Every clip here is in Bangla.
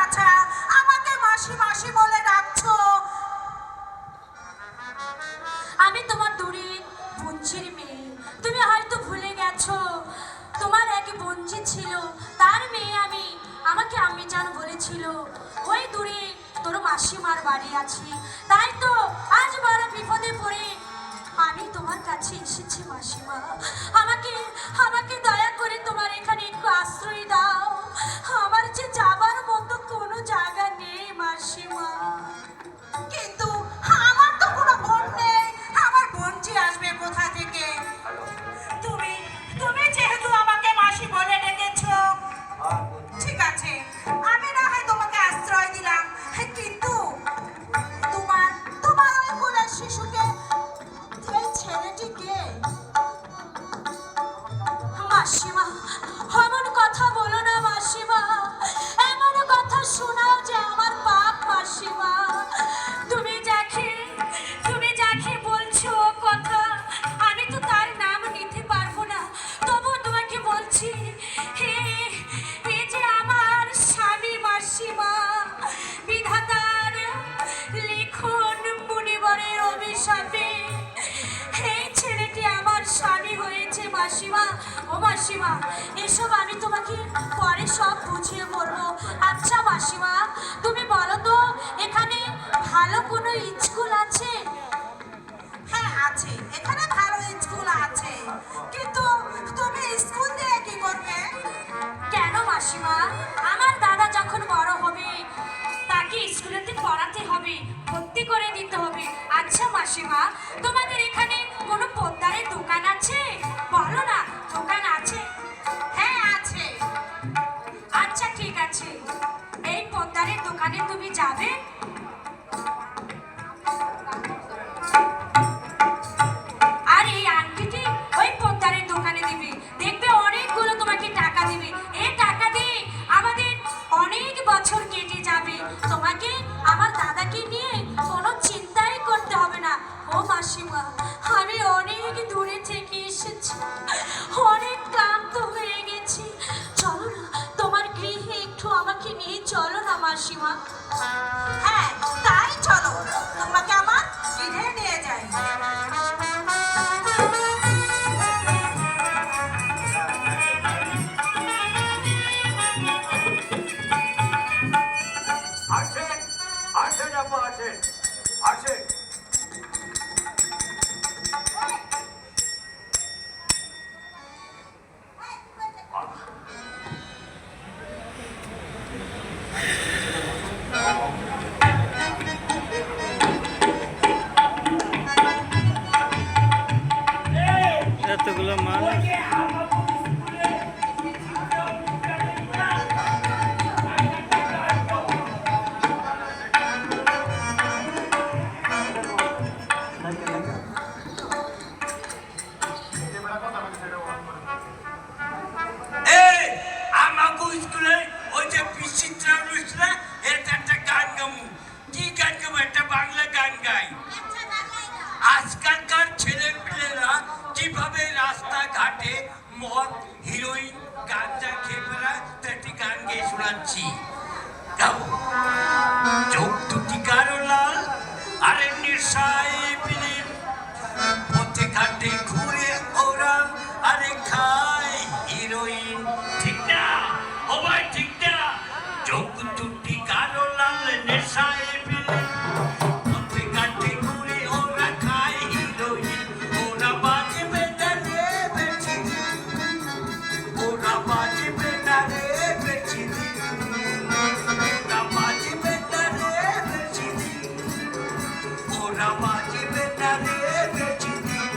তাছাড়া আমাকে মাসি মাসি বলে ডাকছো? আমি তোমার দূরের বঞ্চির মেয়ে। তুমি হয়তো ভুলে গেছো, তোমার এক বঞ্চি ছিল, তার মেয়ে আমি। আমাকে আম্মি জান বলেছিল ওই দূরে তোর মাসিমার বাড়ি আছে। তাই তো আজ বড় বিপদে পড়ে আমি তোমার কাছে এসেছি মাসিমা। আমাকে আমাকে দয়া করে তোমার এখানে একটু আশ্রয় দাও। আমার যে যাবার মতো কোনো জায়গা নেই মাসিমা। কিন্তু আমার তো কোনো বোন নেই, আমার বোনজি আসবে কোথা থেকে? তুমি তুমি যেহেতু আমাকে মাসি বলে ডেকেছো, ঠিক আছে, আমি না হয় তোমাকে আশ্রয় দিলাম, কিন্তু তোমার তোমার ওই কোলের শিশুকে, এই ছেলেটিকে। মাসিমা, এমন কথা বলো না মাসিমা, এমন কথা শোনাও যে আমার পাপ মাসিমা। তুমি যাকে বলছো কথা, আমি তো তার নাম নিতে পারবো না, তবু তোমাকে বলছি এ যে আমার স্বামী মাসিমা। বিধাতার লিখন মুনিবরের অভিশাপে এই ছেলেটি আমার স্বামী হয়েছে মাসিমা। ও মাসিমা, এসব আমি তোমাকে পরে সব বুঝিয়ে বলবো। আচ্ছা মাসিমা, তুমি বলো তো এখানে ভালো কোনো স্কুল আছে? হ্যাঁ আছে, এখানে ভালো স্কুল আছে, কিন্তু তুমি স্কুল দিয়ে কি করবে? কেন মাসিমা, আমার দাদা যখন বড় হবে তাকে স্কুলেতে পড়াতে হবে, ভর্তি করে দিতে হবে। আচ্ছা মাসিমা, তোমাদের এখানে কোনো পোদ্দারের দোকান আছে? বলো না, দোকান আছে? হ্যাঁ আছে। আচ্ছা ঠিক আছে, এই পোদ্দারের দোকানে তুমি যাবে। আর এই আংটিটি ওই পোদ্দারের দোকানে দিবে, দেখবে অনেকগুলো তোমাকে টাকা দিবে। এই টাকা দিয়ে আমাদের অনেক বছর কেটে যাবে। তোমাকে আমার দাদাকে নিয়ে কোনো চিন্তাই করতে হবে না। ও মাসিমা, আমি অনেক দূরে থেকে এসেছি, অনেক ক্লান্ত হয়ে গেছি। চলো না, তোমার গৃহে একটু আমাকে নিয়ে চলো না মাসিমা। হ্যাঁ তাই চলো, তোমাকে আমার গৃহে নিয়ে যাই। আসেন, আসেন আপা, আসেন, আসেন। এতগুলো মানুষ। এই আমাকে স্কুলে ওই যে বিচিত্রা অনুষ্ঠানে এটা একটা গান গামু। কি গান গামু? একটা বাংলা গান গাই। আজকালকার ছেলে পেলেরা কিভাবে রাস্তাঘাটে মদ, হিরোইন, গাঁজা খেয়ে বেড়ায়, তো একটি গান গেয়ে শোনাচ্ছি। গাও। চোখ দুটি গাঢ় লাল, আরে নেশায় বিলীন, পথে ঘাটে ঘুরে ওরা আরে খায় হিরোইন। ঠিক না? ও ভাই ঠিক না? চোখ দুটি গাঢ় লাল, নেশায় বিলীন, পথে ঘাটে ঘুরে ওরা খায় হিরোইন। ওরা বাজবে না রে বেশি দিন, ওরা বাজবে না রে বেশি দিন, ওরা বাজবে না রে বেশি দিন, ওরা বাজবে না রে বেশি দিন।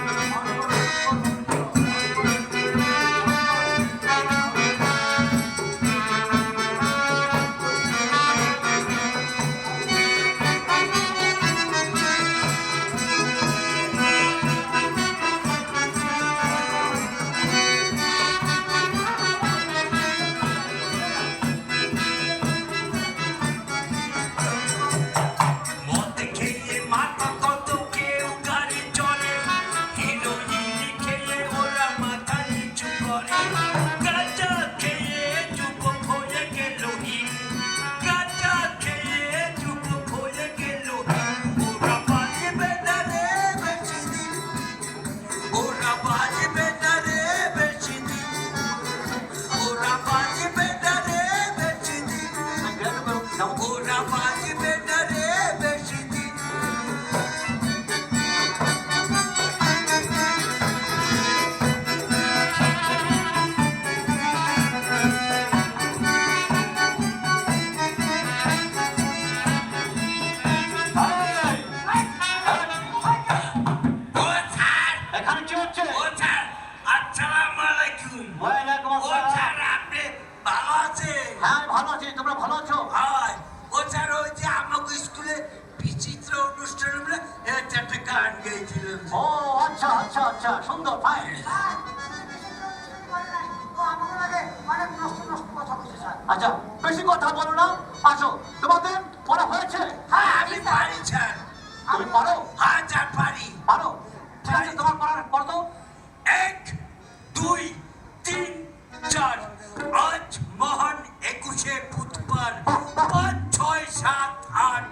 7, 8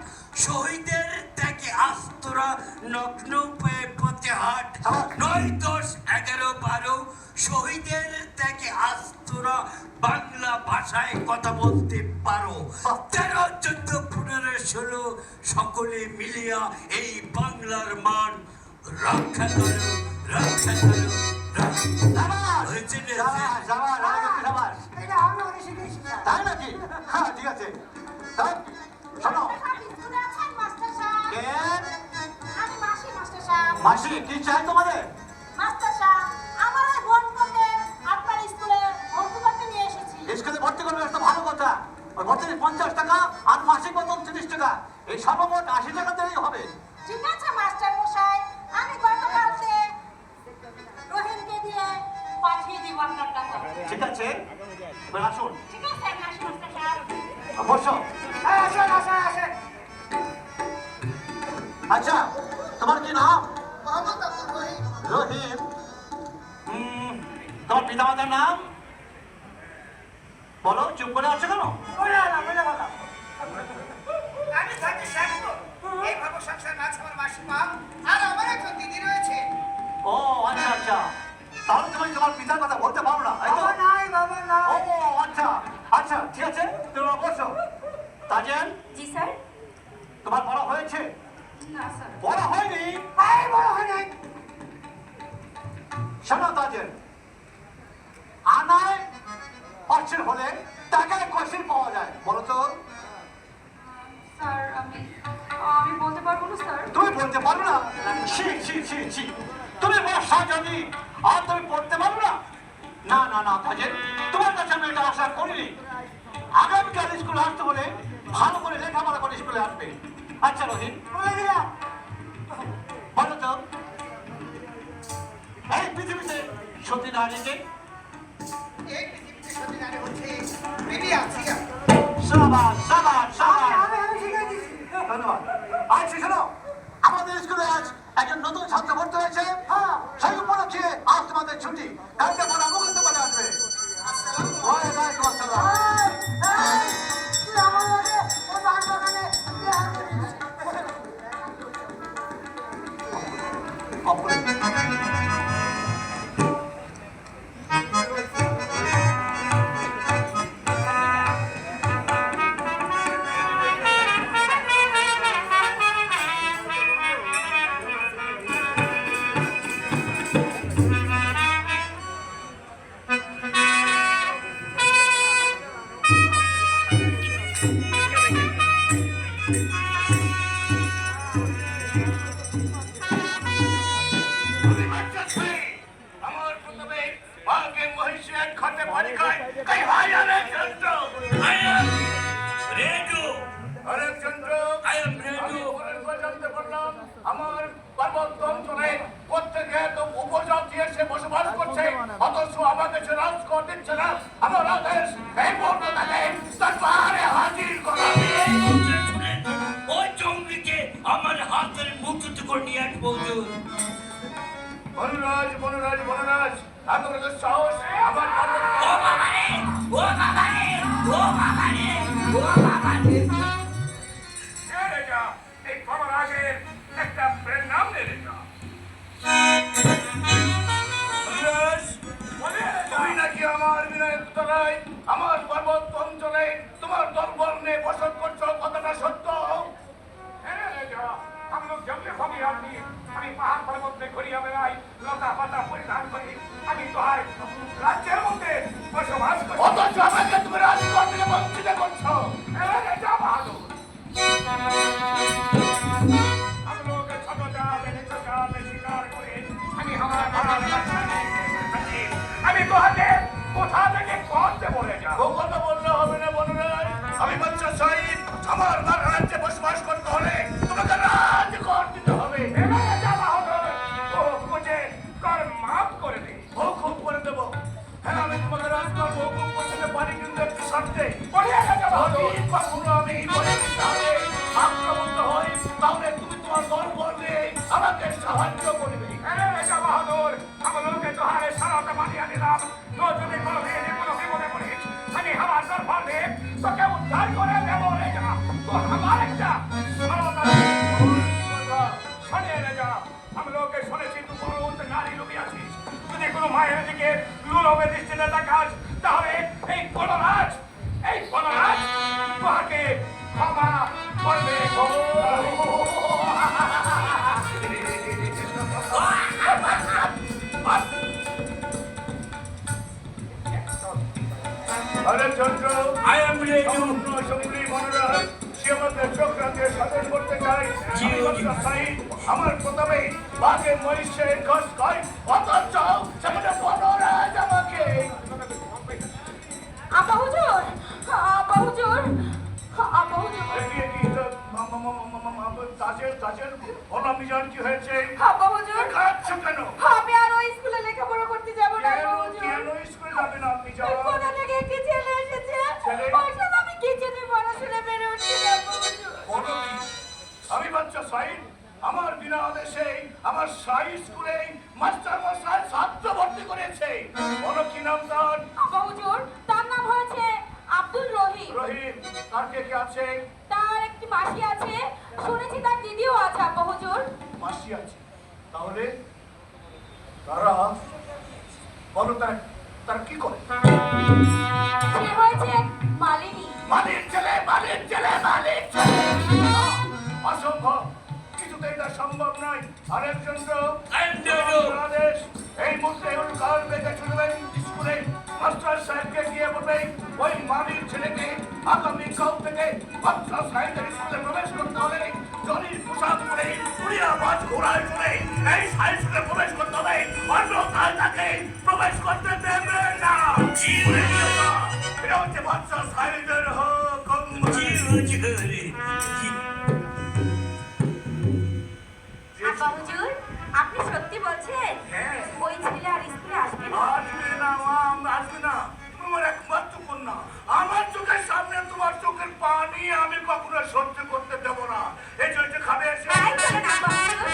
শহীদের থেকে আস্তরা নগ্ন পায়ে পথে হাট 9, 10, 11, 12 শহীদের থেকে আস্তরা বাংলা ভাষায় কথা বলতে পারো 13, 14, 15, 16 সকলে মিলিয়া এই বাংলার মান রক্ষা করো রক্ষা করো হয়েছে তাই নাকি? হ্যাঁ ঠিক আছে। তাই শোনো স্কুলে আছেন মাস্টার সাহেব? কে আমি মাসি মাস্টার সাহেব। মাসি কি চাই তোমাদের? মাস্টার সাহেব, আমার এই বোনকে আপনার স্কুলে ভর্তি করতে নিয়ে এসেছি। স্কুলে ভর্তি করবে একটা ভালো কথা। ওই ভর্তি 50 টাকা আর মাসিক বেতন 30 টাকা, এই সর্বমোট 80 টাকা দিলেই হবে। ঠিক আছে মাস্টার মশাই, আমি গতকালকে রহিমকে দিয়ে পাঠিয়ে দিব আপনার টাকা। ঠিক আছে, এবার আসুন। ঠিক আছে মাসি মাস্টার সাহেব। বসো। আসেন আসেন আসেন। আচ্ছা তোমার কি নাম? মোহাম্মদ আব্দুল রহিম। রহিম। তোমার পিতামাতার নাম বলো। চুপ করে আছো কেন? আমি থাকি শ্যামপুর। এই ভাবো সংসার আছে আমার মাসিমা আর আমার একজন দিদি রয়েছে। ও আচ্ছা আচ্ছা, তাহলে তুমি তোমার পিতার কথা বলতে পারো না, তাই তো? বাবা নাই। ও আচ্ছা আচ্ছা ঠিক আছে, তোমরা বসো। তাজেন, জি স্যার। তোমার বড় হয়েছে? না স্যার। বড় হয়নি? এই বড় হয় নাই। শোনো তাজেন, আনায় অর্চের হলে টাকায় কষির পাওয়া যায়, বলো তো? স্যার আমি বলতে পারবো না স্যার। তুমি বলতে পারো না? ছি ছি ছি ছি, তুমি বড় সাজানি আর তুমি পড়তে পারো না? না না না তাজেন, তোমার কাছে আমি এটা আশা করিনি। আগামীকাল স্কুলে আসতে হলে ভালো করে লেখাপড়া করে স্কুলে আসবে। আচ্ছা রহিম, বলো তো এই পৃথিবীতে সত্যি নারীকে? এই পৃথিবীতে সত্যি নারী হচ্ছে বিবি আসিয়া। সাবাস সাবাস সাবাস, আমি শিখাই দিছি। ধন্যবাদ। আচ্ছা শোনো, আমাদের স্কুলে আজ একজন নতুন ছাত্র ভর্তি হয়েছে। সেই উপলক্ষে আজ তোমাদের ছুটি, কালকে পড়া মুখস্থ করে আসবে। ওয়ালাইকুম আসসালাম। তুই আমার লগে ও বান বাগানে দেখা করিস। আমার প্রথমে ভাগে মহিষী এক ঘটে পরীক্ষায় কই ভাই আলেকচন্দ্র আই এম রেডি আলেকচন্দ্র আই এম রেডি জানতে পারলাম আমার পার্বত্য অঞ্চলে প্রত্যেকে তো উপজাতি এসে বসবাস করছে, অথচ আমাকে সে রাজকোট দিচ্ছে না। আমার আদেশ এই মুহূর্তে তাকে দরবারে হাজির করা। ওই জঙ্গলিকে আমার হাতের মুঠোতে করে নিয়ে আসবো। বনরাজ বনরাজ বনরাজ, এত বড় সাহস আমার ও বাবারে ও বাবারে ও বাবারে ও বাবারে। রে যা এই খবর আগে একটা ফ্রেন্ড নাম নে রে যা। বনরাজ তুই নাকি আমার বিনয় তলায় আমার পার্বত্য অঞ্চলে তোমার দরবার নিয়ে বসত করছো, কথাটা সত্য? হ্যাঁ রে যা, আমি লোক জঙ্গলে ভাবি আমি পাহাড় পর্বতে ঘুরিয়া বেড়াই, লতা পাতা পরিধান করি, আমি তো আর রাজ্যের মধ্যে বসবাস করি, অথচ আমাকে তুমি রাজকোট থেকে বঞ্চিত করছো। যা বাহাদুর, আমি লোকে ছোট জালে শিকার করে আমি আমার আমি তোহাকে কোথা থেকে করতে বলে যা। ও কথা বললে হবে না বনরাজ, আমি বাচ্চা শহীদ, আমার রাজ্যে বসবাস করতে হলে তোমাকে রাজকোট দিতে হবে। যা বাহাদুর, ও মুঝে কর মাফ করে দে। ও খুব করে দেবো। হ্যাঁ আমি তোমাকে রাজকোট হুকুম করতে পারি, কিন্তু একটু শর্তে। আমি আক্রমণ হই, তাহলে তুমি তোমার দরবার নিয়ে আমাকে সাহায্য করবে। যা বাহাদুর, আমার লোকে তোহারে সারাটা মানিয়ে নিলাম। তো যদি কোনো বিপদে পড়িস, আমি আমার দরবার নিয়ে তোকে উদ্ধার করে দেবো রে যা। তো আমার আমাকে ক্ষমা করবে গো। আরে চন্দ্র, I am ready. সমগ্র সঙ্গী মনোরম সে আমাদের চক্রান্তে সাধন করতে চাই। আমার প্রথমে বাঘে মহিষের ঘষ খাই, অথচ সেখানে বনরাজ আমাকে আপা হুজুর, আপা হুজুর, আপা হুজুর, কি হয়েছে? আপা হুজুর, খাচ্ছ কেন? আমি আর ওই স্কুলে লেখাপড়া করতে যাব না আপা হুজুর। কেন স্কুলে যাবে না আপনি? যাও। কোথা থেকে একটি ছেলে এসেছে, ছেলে? ওর সাথে আমি কিচেনে পড়াশোনা বেড়ে উঠছি না আপা হুজুর। বলো কি? আমি বাচ্চা সাইড আমার বিনা আদেশে আমার সাই স্কুলে মাস্টার মশাই ছাত্র ভর্তি করেছে। বলো কি নাম তার? আপা হুজুর, তার নাম হয়েছে আব্দুল রহিম। রহিম। তার কে কে আছে? তার একটি মাসি আছে, শুনেছি তার দিদিও আছে আপা হুজুর। মাসি আছে? তাহলে তারা বলো তার কি করে? সে হয়েছে মালিনী। মালিক ছেলে, মালিক ছেলে, মালিক ছেলে। অসম্ভব, কিছুতেই তা সম্ভব নয়। আরেকজন তো আদেশ এই মুহূর্তে কাল বেঁধে চলবেন স্কুলে। মাস্টার সাহেবকে গিয়ে বলবেন ওই মালিক ছেলেকে আগামী কাল থেকে বাচ্চা সাহেবের স্কুলে প্রবেশ করতে হলে জরির পোশাক পরে উড়িয়া মাছ ঘোড়ায় চলে এই সাই স্কুলে প্রবেশ করতে হবে, অন্যথায় তাকে প্রবেশ করতে দেবে না। এটা হচ্ছে বাচ্চা সাহেবের হুকুম। আপা হুজুর, আপনি সত্যি বলছেন? হ্যাঁ। ওই ছেলে আর স্কুলে আসবে না? আসবে না মাম, আসবে না। তোমার একমাত্র কন্যা, আমার চোখের সামনে তোমার চোখের পানি আমি কখনো সহ্য করতে দেবো না। এই জন্য খাবে এসে তাই চলেন আপা হুজুর।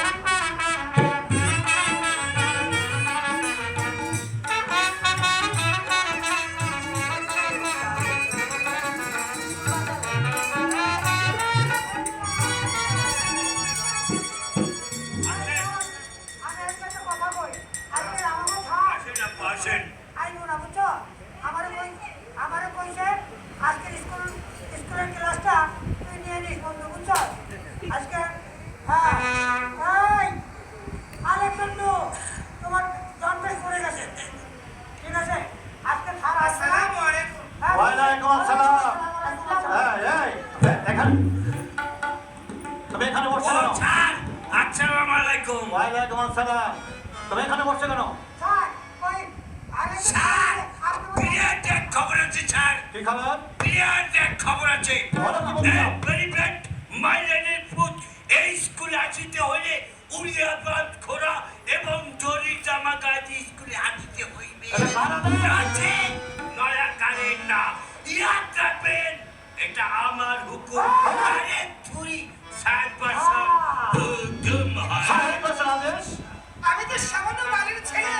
স্কুলের ক্লাসটা তুই নিয়ে নিস বন্ধু, বুঝছো? আজকে হ্যাঁ, আলেকজান্ডু তোমার জন্মেশ পড়ে গেছে, ঠিক আছে? আজকে স্যার আসছে না? হ্যাঁ, ওয়ালাইকুম আসসালাম। এই, এখানে তুমি এখানে বসছো কেন? আসসালামু আলাইকুম। ওয়ালাইকুম আসসালাম। তুমি এখানে বসছো কেন? স্যার, ওই স্যার, আলেকজান্ডু বিরাট এক খবর আছে স্যার, কি খবর? বিরাট এক খবর আছে। বলো কি বলছো? পরিবেট মাইলেনের পুত এই স্কুলে আসিতে হলে উড়িয়া বাদ ঘোড়া এবং জরি জামা গায়ে স্কুলে আসিতে হইবে। আছে নয়া কালের না, ইয়াদ রাখবেন, এটা আমার হুকুম। আরে থুরি সাহেব বাসা হুকুম হয়। সাহেব বসেন আদেশ। আমি তো সামান্য বাড়ির ছেলে,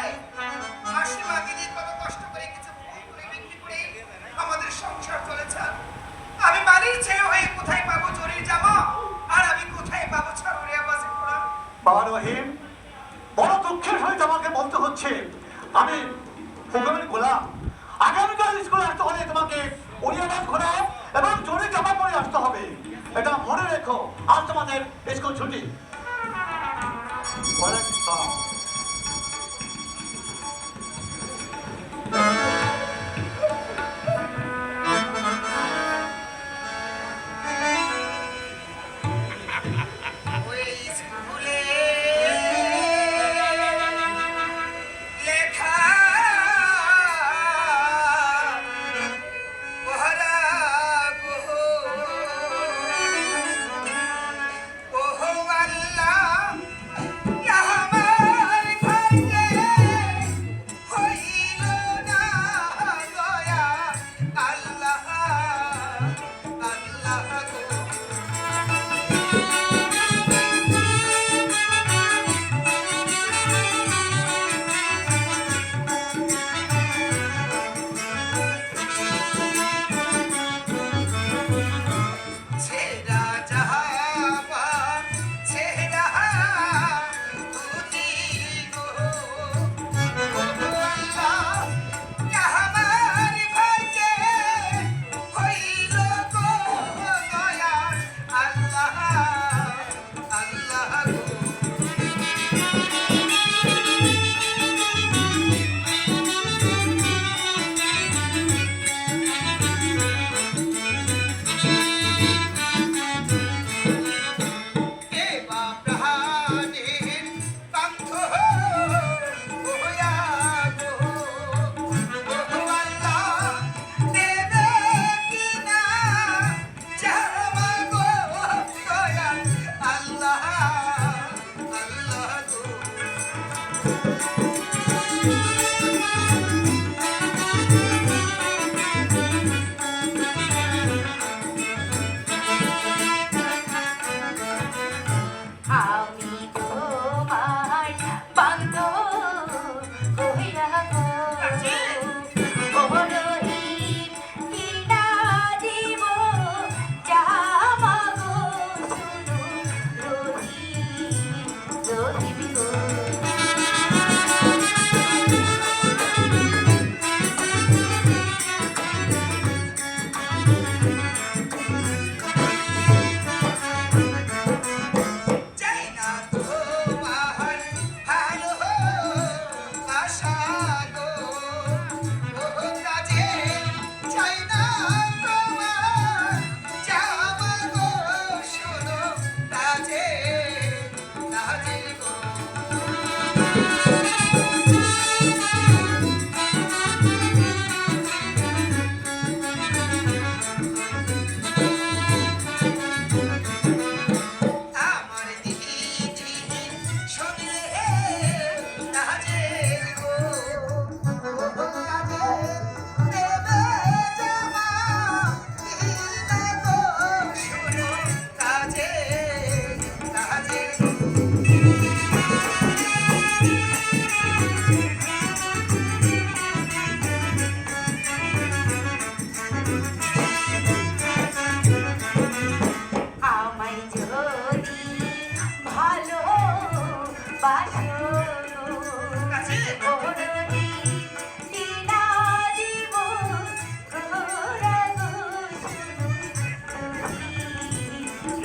মাসিমাকে নিয়ে কত কষ্ট করে কিছু ফুল করে বিক্রি করে আমাদের সংসার চলেছে। আমি বাড়ির ছেলে হয়ে কোথায় পাবো জরির জামা, আর আমি কোথায় পাবো ছাড়ুরিয়া বাসে ঘোড়া? বাবা রহিম, বড় দুঃখের সহিত আমাকে বলতে হচ্ছে আমি হুকুমের গোলাম। আগামীকাল স্কুলে আসতে হলে তোমাকে উড়িয়াবাদ ঘোরা এবং জোরে জামা পরে আসতে হবে। এটা মনে রেখো, আজ তোমাদের স্কুল ছুটি। ওয়ালাইকুম আসসালাম। ওই স্কুলে লেখা পড়া গো আল্লাহ,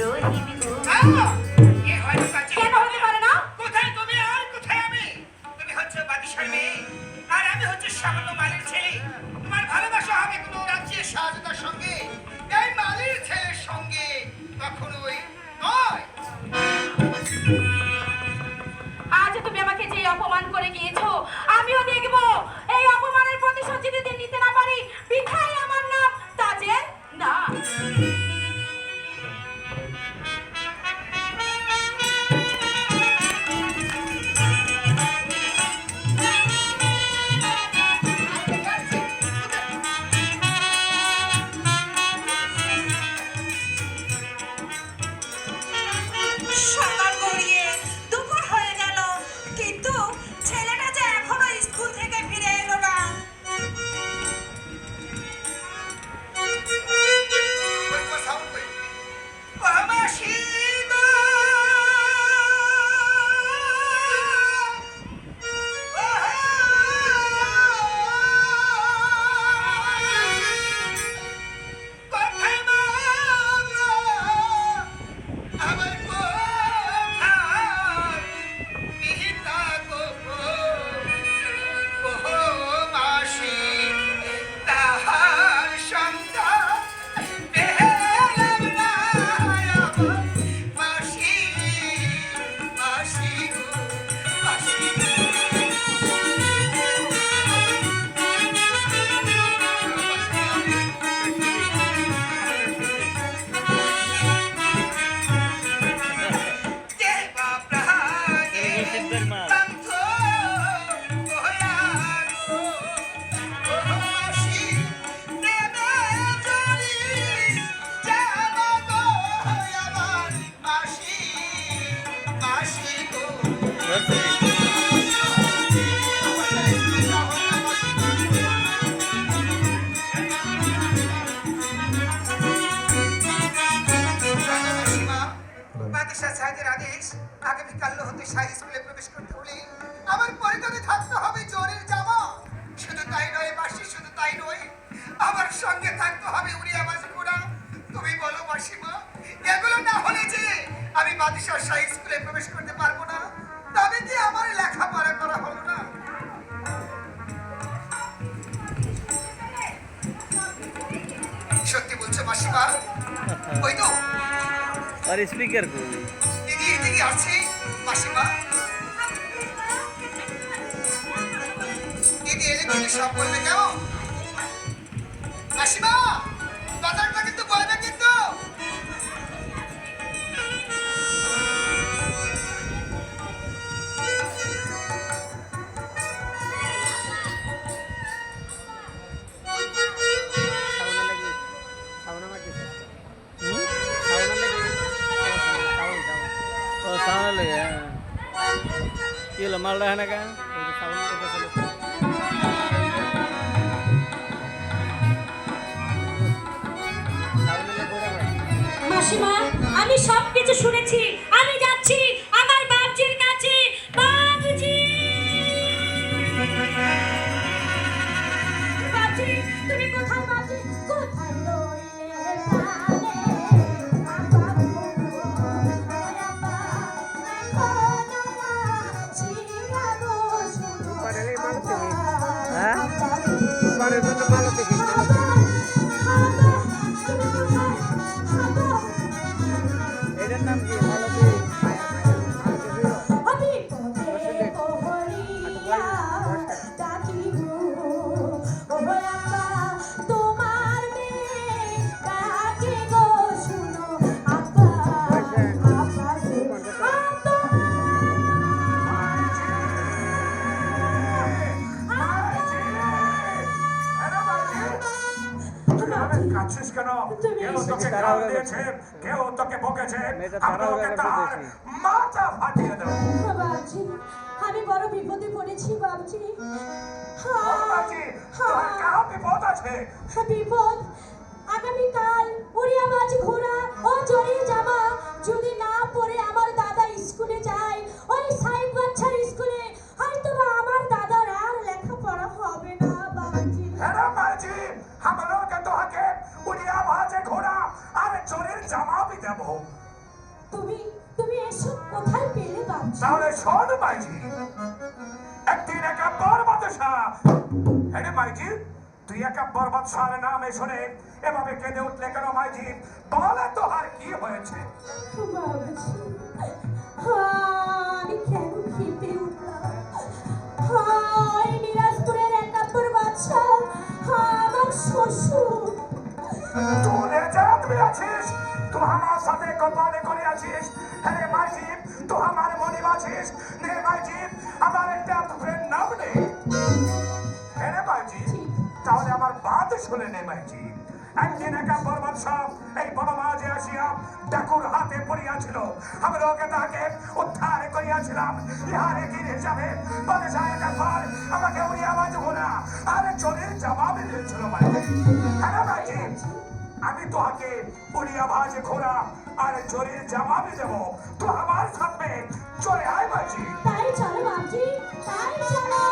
রহিম গো। এ হয়তো কাছে কেন হতে পারে না? কোথায় তুমি আর কোথায় আমি? তুমি হচ্ছে বাদিশার মেয়ে আর আমি হচ্ছে সামান্য মালির ছেলে। তোমার ভালোবাসা হবে কোনো রাজ্যের শাহজাদার সঙ্গে, এই মালির ছেলের সঙ্গে কখনোই নয়। আজ তুমি আমাকে যে অপমান করে গিয়েছো, আমিও দেখবো এই অপমানের প্রতিশোধ যদি নিতে না পারি, পিঠাই আমার নাম তাজের না। সকাল গড়িয়ে দুপুর হয়ে গেল, কিন্তু ছেলেটা যে এখনো স্কুল থেকে ফিরে এলো না। তোমার সাউন্ড কই? ও মাসি গো! কোথায় মা গো? আমার কোথায় পিতা গো? ও মাসি তাহার সন্তান পেলাম না আমার মাসি, মাসি গো, মাসি। দেবা প্রাণে সিদ্ধের মা বান্ধ হইয়া গো, ও মাসি প্রেমে জড়ি যাব গো আমার মাসি, মাসি গো। বাদশাহ সাহেবের আদেশ, আগামীকাল হতে শাহী স্কুলে প্রবেশ করতে হলে আমার পরিধানে থাকতে হবে জোরের জামা। শুধু তাই নয় মাসি, শুধু তাই নয়, আমার সঙ্গে থাকতে হবে উড়িয়া মাছ ঘোড়া। তুমি বলো মাসিমা, এগুলো না হলে যে আমি বাদশাহ শাহী স্কুলে প্রবেশ করতে পারবো না, তবে কি আমার লেখাপড়া করা হলো না? সত্যি বলছো মাসিমা? ওই তো আর স্পিকার কই? দিদি এদিকে আসছে। মাসিমা, দিদি এলে কিন্তু সব বলবে কেমন? মাসিমা, বাজারটা কিন্তু বলবে কিন্তু। ও সাউন্ড লাগে কি হলো মালটা হ্যাঁ কা মাসিমা, আমি সবকিছু শুনেছি, আমি যাচ্ছি আমার বাবজির কাছে। বাবজি, বাবজি, তুমি কোথায়? বাবজি কোথায় রইলে প্রাণে বাবু ওরাবা কোনা চিরা গো শুনো পারে মালতে হ্যাঁ পারে তো মালতে এটার নাম কি? মালতী আমি পথে পহরিয়া ডাকিব ও বাবা তোমার মেয়ে ডাকে গো শুনো আপা আপা কাঁদছিস কেন? কেউ তোকে গাল দিয়েছে, কেউ তোকে বকেছে, আমি তোকে তার মাথা ফাটিয়ে দেবো। বাবজি, আমি বড় বিপদে পড়েছি বাবজি। বাবাজি, তোমার কার বিপদ আছে? বিপদ আগামীকাল উড়িয়া মাছ ঘোড়া ও জরির জামা যদি না পরে আমার দাদা স্কুলে যায়, ওই সাইড বাচ্চার স্কুলে, হয়তো বা আমার দাদার আর লেখাপড়া হবে না বাবজি। হ্যাঁ বাবাজি, हम लोग তোকে উড়িয়া মাছ ঘোড়া আর জরির জামা भी দেবো। তুমি তুমি এসব কোথায় পেলে বাবজি? তাহলে শোন মাইজি, একদিন একা বরবাদ শাহ, হ্যাঁ মাইজি, তুই একা বরবাদ শাহের নামে শুনে এভাবে কেঁদে উঠলে কেন মাইজি? বলে তো আর কি হয়েছে? বাবজি, আমি কেন খেপে উঠলাম? এই মিরাজপুরের একাত্তর বাদশাহ আমার শ্বশুর। তোরে জাত আছিস, তুই আমার সাথে কপালে করে আছিস। হ্যাঁ মাইজি, তুই আমার মনে আছিস। নে মাইজি, আমার একটা ফ্রেন্ড নাম নে। হ্যাঁ মাইজি, তাহলে আমার বাদ শুনে নে মাইজি। একদিন একা বরবাদ শাহ এই বড় মাঝে আসিয়া ডাকুর হাতে পড়িয়াছিল। আমরা ওকে তাকে উদ্ধার করিয়াছিলাম। ইহারে কি হিসাবে বলে সাহেব একবার আমাকে উড়িয়া বাজবো না, আরে চোরের জবাব দিয়েছিল মাইজি। হ্যাঁ মাইজি, আমি তোহাকে উড়িয়া ভাজে ঘোরা আর চোরের জবাব দেব। তো আমার সাথে চলে আয় মাইজি। তাই চলো বাবজি, তাই চলো।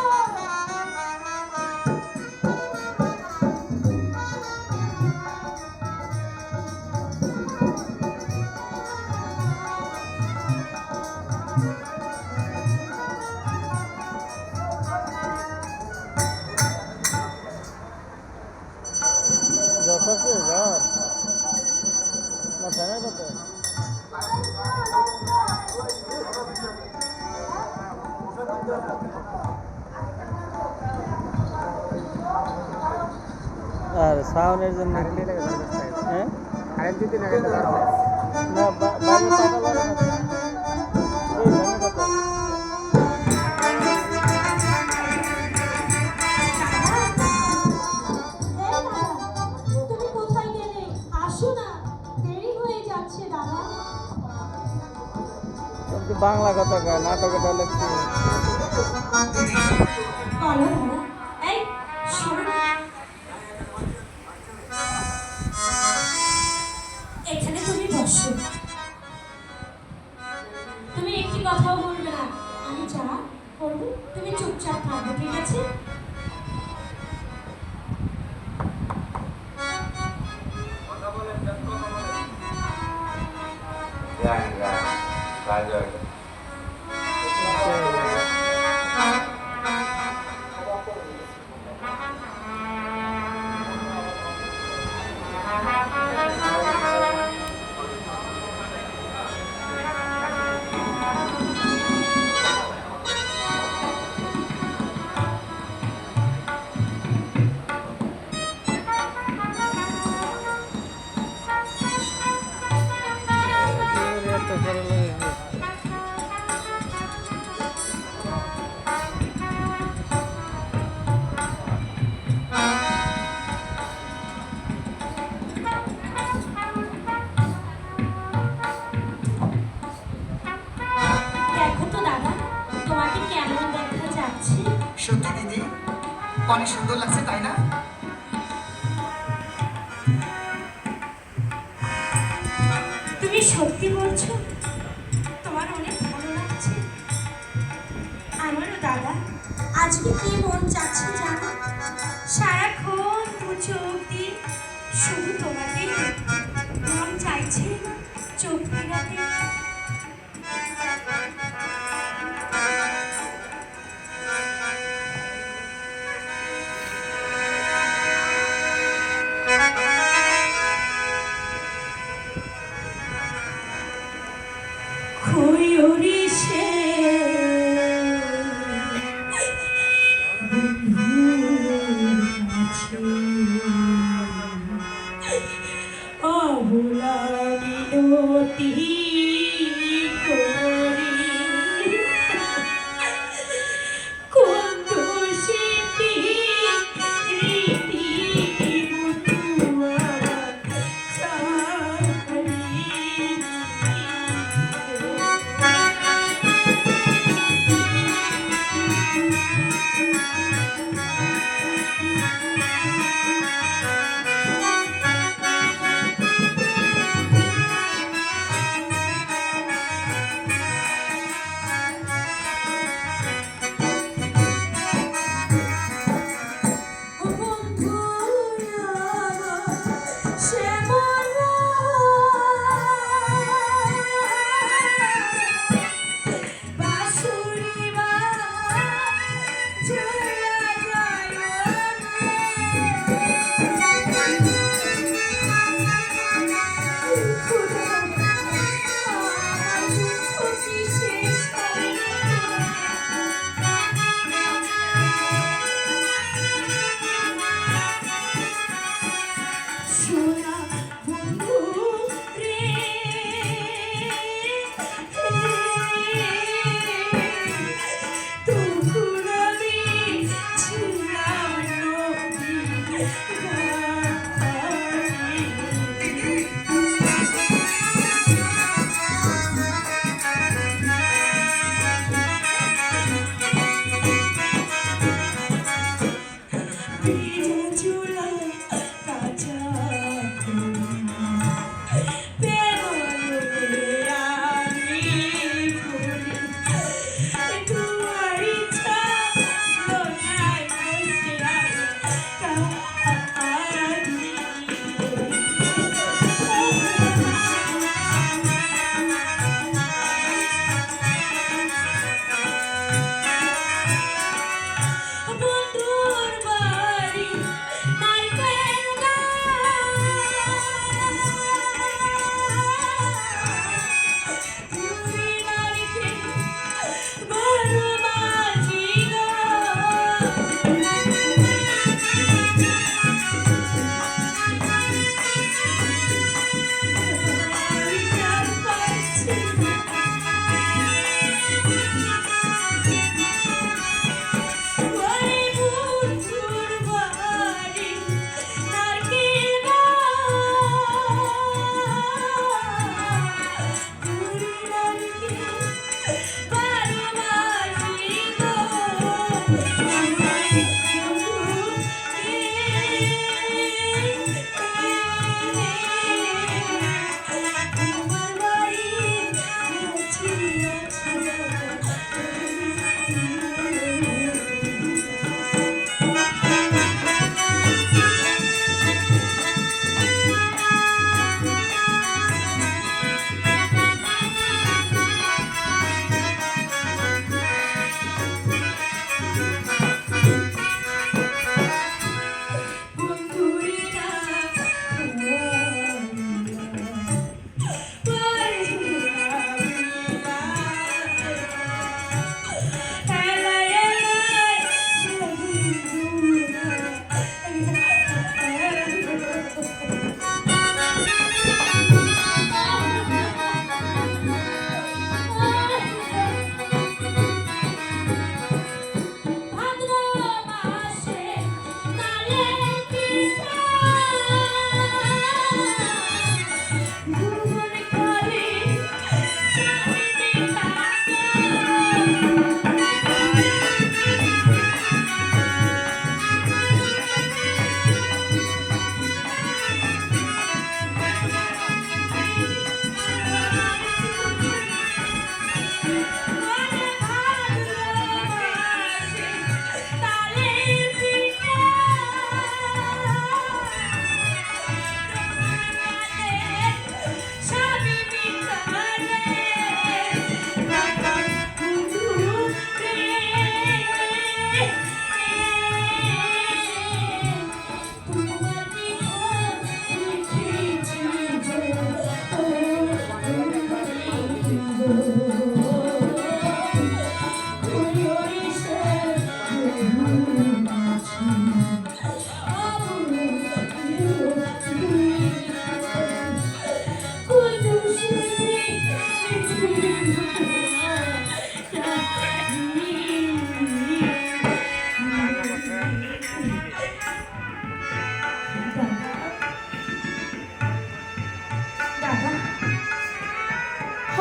যশ আছে যশ না ফ্যানের কত? আর সাউন্ডের জন্য হ্যাঁ না বাইরে টাকা লাগে না। এই ফ্যানের কত? তুমি কোথায় গেলে? আসো না, দেরি হয়ে যাচ্ছে দাদা। কিন্তু বাংলা কথা কয়, নাটকে তাহলে কি? বলো দাদা, এই শোনো না। এখানে তুমি বসো, তুমি একটি কথাও বলবে না। আমি যা করবো তুমি চুপচাপ থাকবে, ঠিক আছে? এত ভালো লাগে। দেখো তো দাদা, তোমাকে কেমন দেখা যাচ্ছে? সত্যি দিদি, অনেক সুন্দর লাগছে, তাই না? তুমি সত্যি বলছো? তোমার অনেক ভালো লাগছে। আমারও দাদা, আজকে কি মন চাচ্ছে জানো? সারাক্ষণ দু চোখ দিয়ে শুধু তোমাকে মন চাইছে চোখ ফেরাতে। খয়ুরি সে অবলা মিনতি করি কোন দোষেতে রীতি মুতুয়া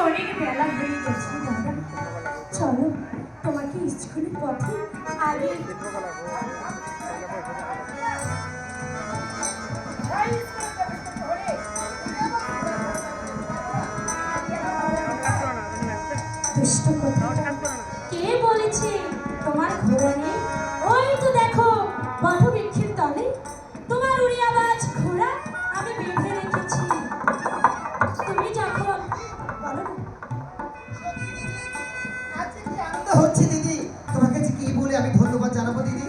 অনেক বেলা হয়ে গেছে দাদা, চলো তোমাকে স্কুলের পথে আগে দুষ্ট কোথাকার। কে বলেছে তোমার ঘোড়া নেই? ওই তো দেখো বটবৃক্ষের তলে তোমার উড়িয়াবাজ ঘোড়া আমি বেঁধে রেখেছি। তুমি যখন বলো না। আজকে কি আনন্দ হচ্ছে দিদি, তোমার কাছে কি বলে আমি ধন্যবাদ জানাবো দিদি।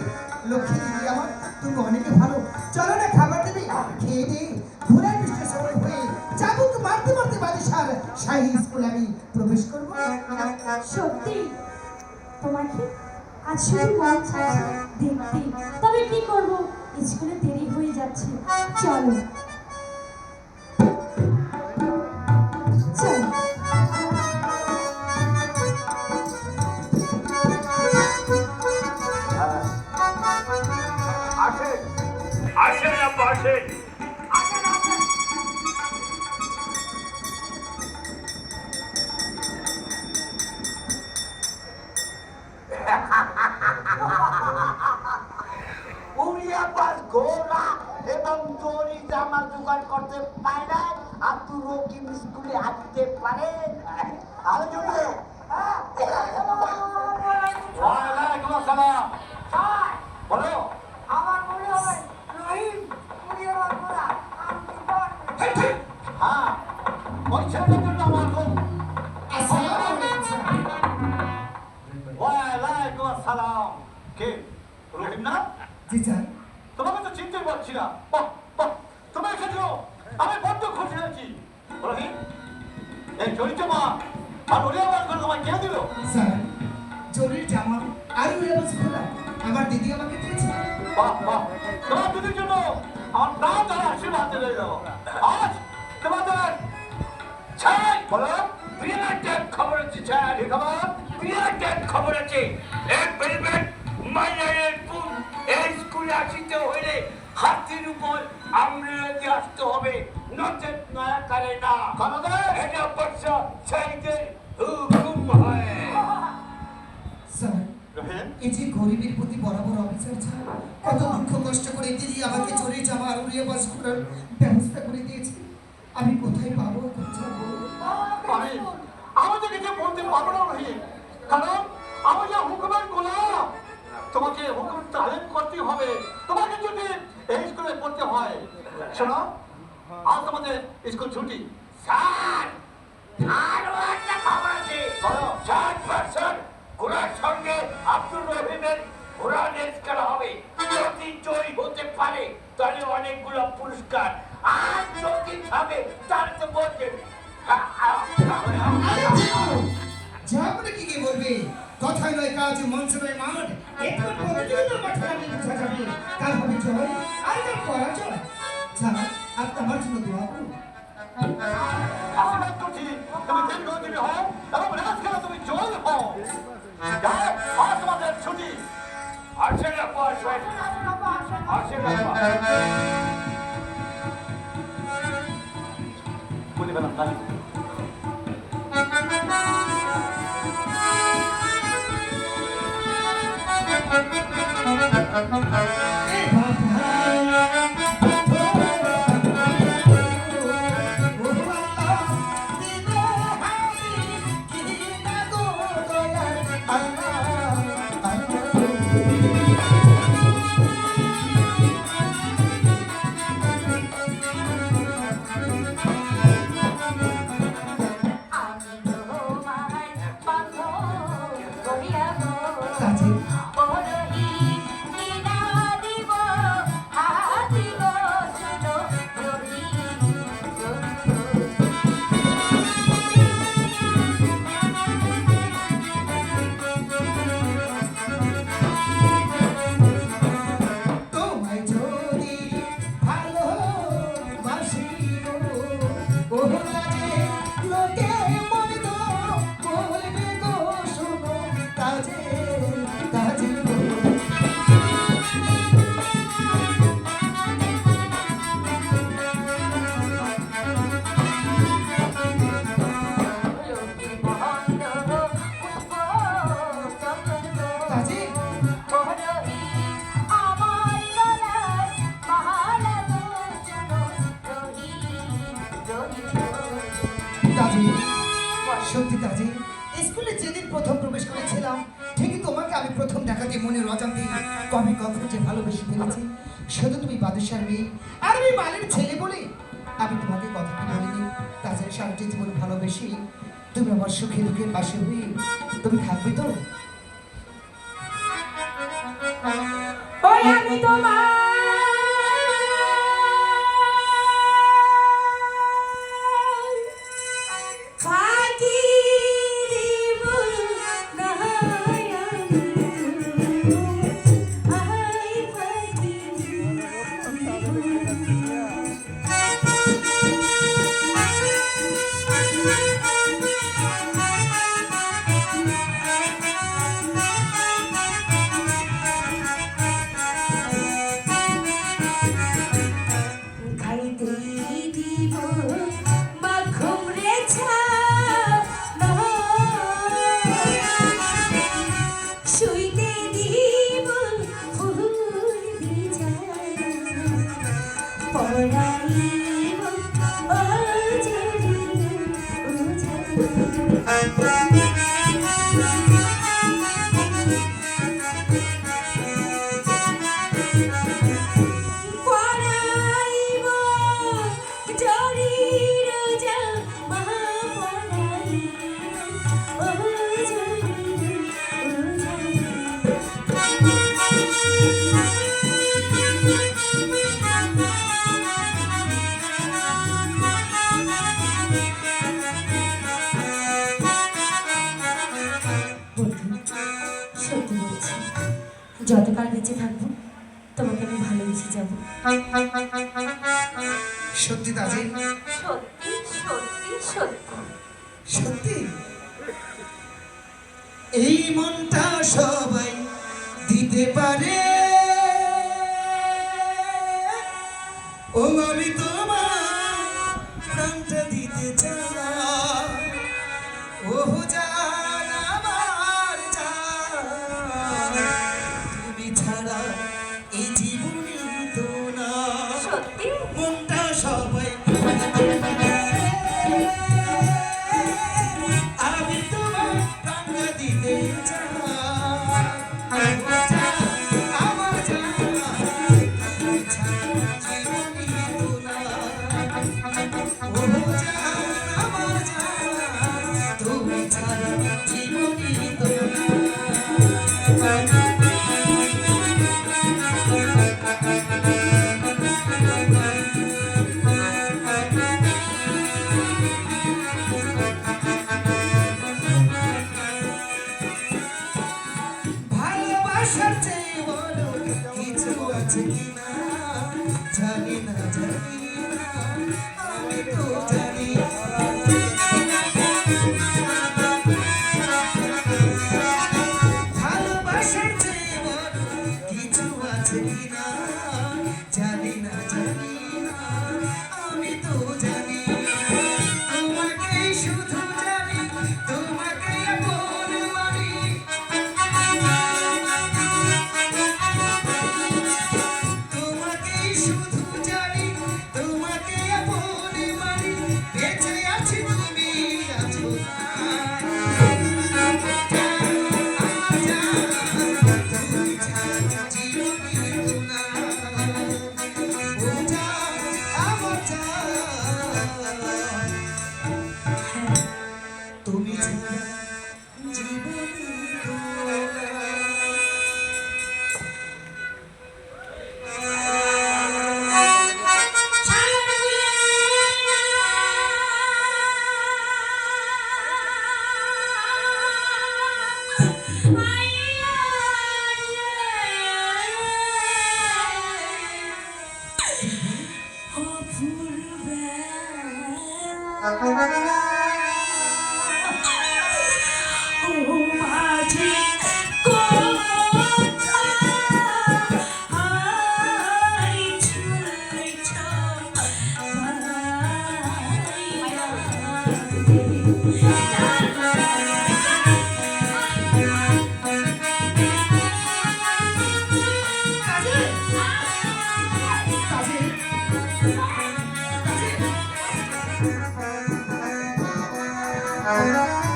লক্ষ্মী দিদি আমার, তুমি অনেকে ভালো। চলো না খাবার দেবে, খেয়ে দে। ঘোড়া স্টেশন হয়ে চাবুক মারতে মারতে বালিশার শাহী স্কুলে আমি প্রবেশ করবো। সত্যি তোমাকে আজ শুধু মন চাইছে দেখতে, তবে কি করব, স্কুলে দেরি হয়ে যাচ্ছে। চলো চলো। আসেন আসেন আপা আসেন। উড়িয়াবাজ ঘোড়া এবং দড়ি জামা জোগাড় করতে পারে না, আব্দুর রকিম স্কুলে আসতে পারে। আলোচনা ওয়ালাইকুম আসসালাম। বলো। আমার মনে হয় রহিম উড়িয়াবাজ ঘোড়া ঠিক ঠিক। হ্যাঁ, ওই ছেলেটার জন্য আমার খুব ওয়ালাইকুম আসসালাম। কে রহিম না? জি স্যার। তোমাকে তো চিনতে পারছি না। বাহ বাহ, তুমি এসেছো, আমি বড্ড খুশি হয়েছি। রহিম, এই চরিত্র মা আর উড়িয়াবাজ ঘোড়া তোমায় কে দিল? স্যার, জরির জামা আর উড়িয়াবাজ ঘোড়া আমার দিদি আমাকে দিয়েছে। বাহ বাহ, তোমার দিদির জন্য আমার প্রাণ দ্বারা আশীর্বাদ দিলে যাবো। আজ তোমাদের ছাই বলো, বিরাট এক খবর আছে। ছাই কি খবর? বিরাট এক খবর আছে। এক বেলবেট মাইনারের পুত এই স্কুলে আসিতে হইলে হাতির উপর আমরাতে আসতে হবে, নচেত নয়া করে না। এটা অবশ্য ছাইদের হুকুম হয়। স্যার, রহিম, এই যে গরিবের প্রতি বরাবর অবিচার ছাড়, কত দুঃখ কষ্ট করে দিদি আমাকে জরির জামা আর উড়িয়াবাজ ঘোড়ার ব্যবস্থা করে দিয়েছে। আমি কোথায় পাবো এখন স্যার বলুন? আমি তো কিছু বলতে পারবো না রহিম, কারণ আমি যে হুকুমের গোলাম। তোমাকে হুকুম তালিম করতে হবে, তোমাকে যদি এই স্কুলে পড়তে হয়। শোনো, আজ তোমাদের স্কুল ছুটি। স্যার, আরো একটা খবর আছে। বলো। 60% ঘোড়ার সঙ্গে আব্দুর রহিমের ঘোড়া রেস করা হবে। যদি জয়ী হতে পারে তাহলে অনেকগুলো পুরস্কার, আর যদি হবে তাহলে তো বলবেন। যা বলে কি বলবে, কথায় নয় কাজ, মঞ্চ নয় মাঠ। এরপর প্রতিযোগিতার মাঠে আমি বোঝা যাবে কার হবে জয় আর কার পরাজয়। যা, আর আমার জন্য দোয়া করুন। আশীর্বাদ করছি তুমি দীর্ঘজীবী হও এবং রেস খেলা তুমি জয় হও। যাও, আজ তোমাদের ছুটি। আসেন আপা, আসেন আসেন আপা। বলে পেলাম তাই। কাজে ওরই নিনা দিব সত্যি কাজে স্কুলে যেদিন প্রথম প্রবেশ করেছিলাম ঠিকই তোমাকে আমি প্রথম দেখাতে মনের অজান্তে কবে কখন যে ভালোবেসে ফেলেছি। শুধু তুমি বাদশার মেয়ে আর আমি বালের ছেলে বলে আমি তোমাকে কথাটি বলিনি। কাজের সারাটি জীবন ভালোবেসে তুমি আমার সুখে দুঃখের পাশে হয়ে তুমি থাকবে তো? ওই আমি তোমার ফাঁকি দিব না আমি, আই ফাঁকি দিব খাইতে দিব মাখুম রে ছানা, শুইতে দিব ফুল বিছানা, পড়াইব পড়াইব জরির জামা, পড়াইব ও জরির সত্যি বলছি, যতকাল বেঁচে থাকবো তোমাকে আমি ভালোবেসে যাবো। সত্যি কাজে সত্যি সত্যি সত্যি সত্যি এই মনটা সবাই দিতে পারে, ও আমি তোমার প্রাণটা দিতে চাই, ও জান আমার জান, তুমি ছাড়া এই জীবনে তো না। সত্যি মনটা সবাই আমি তোমার প্রাণটা দিতে চাই, আমার জান, তুমি ছাড়া জীবনে তো না। ও জান আমার জান, তুমি ছাড়া জীবনে তো না। ভালোবাসার চেয়ে বড় কিছু আছে কিনা জানি না, জানি না, আমি তো জানি। ভালোবাসার চেয়ে বড় কিছু আছে কিনা জানি না, জানি না, আমি তো জানি। তোমাকে শুধু জানি, তোমাকে আপন মানি, তোমাকে শুধু জানি, তোমাকে আপন মানি, বেঁচে আছি তুমি আছো না। আমার জান, তুমি ছাড়া জীবনে তো না। ও জান আমার জান, তুমি ছাড়া জীবনে তো না। Oh,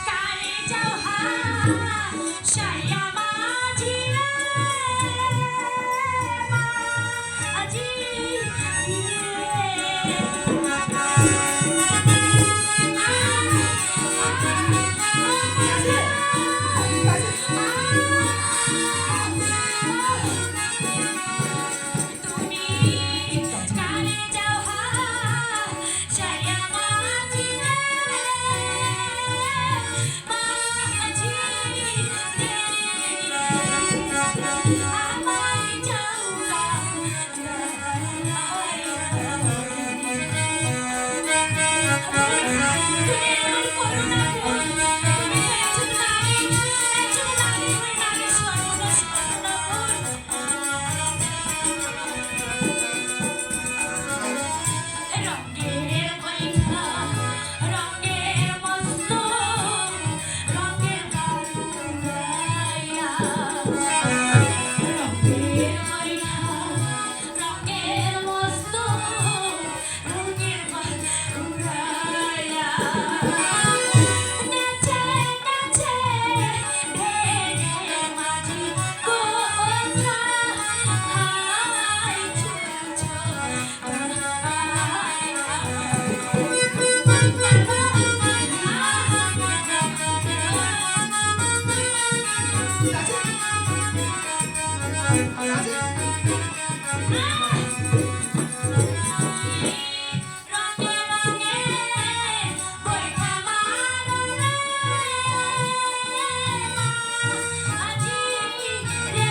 কারে যাও হা সাইয়া মাঝি রে মাঝি তুমি কারে যাও হা সাইয়া মাঝি রে মাঝি আমায় যাওগা রঙের বৈঠা রঙের মস্ত রঙের বাউলাইয়া রঙের বৈঠা রঙের মস্ত রঙের বাউলাইয়া নাচে নাচে রে রে মাঝি কোথা হাই ছুঁছো রঙে রঙে বৈঠা মারো রে আজি রে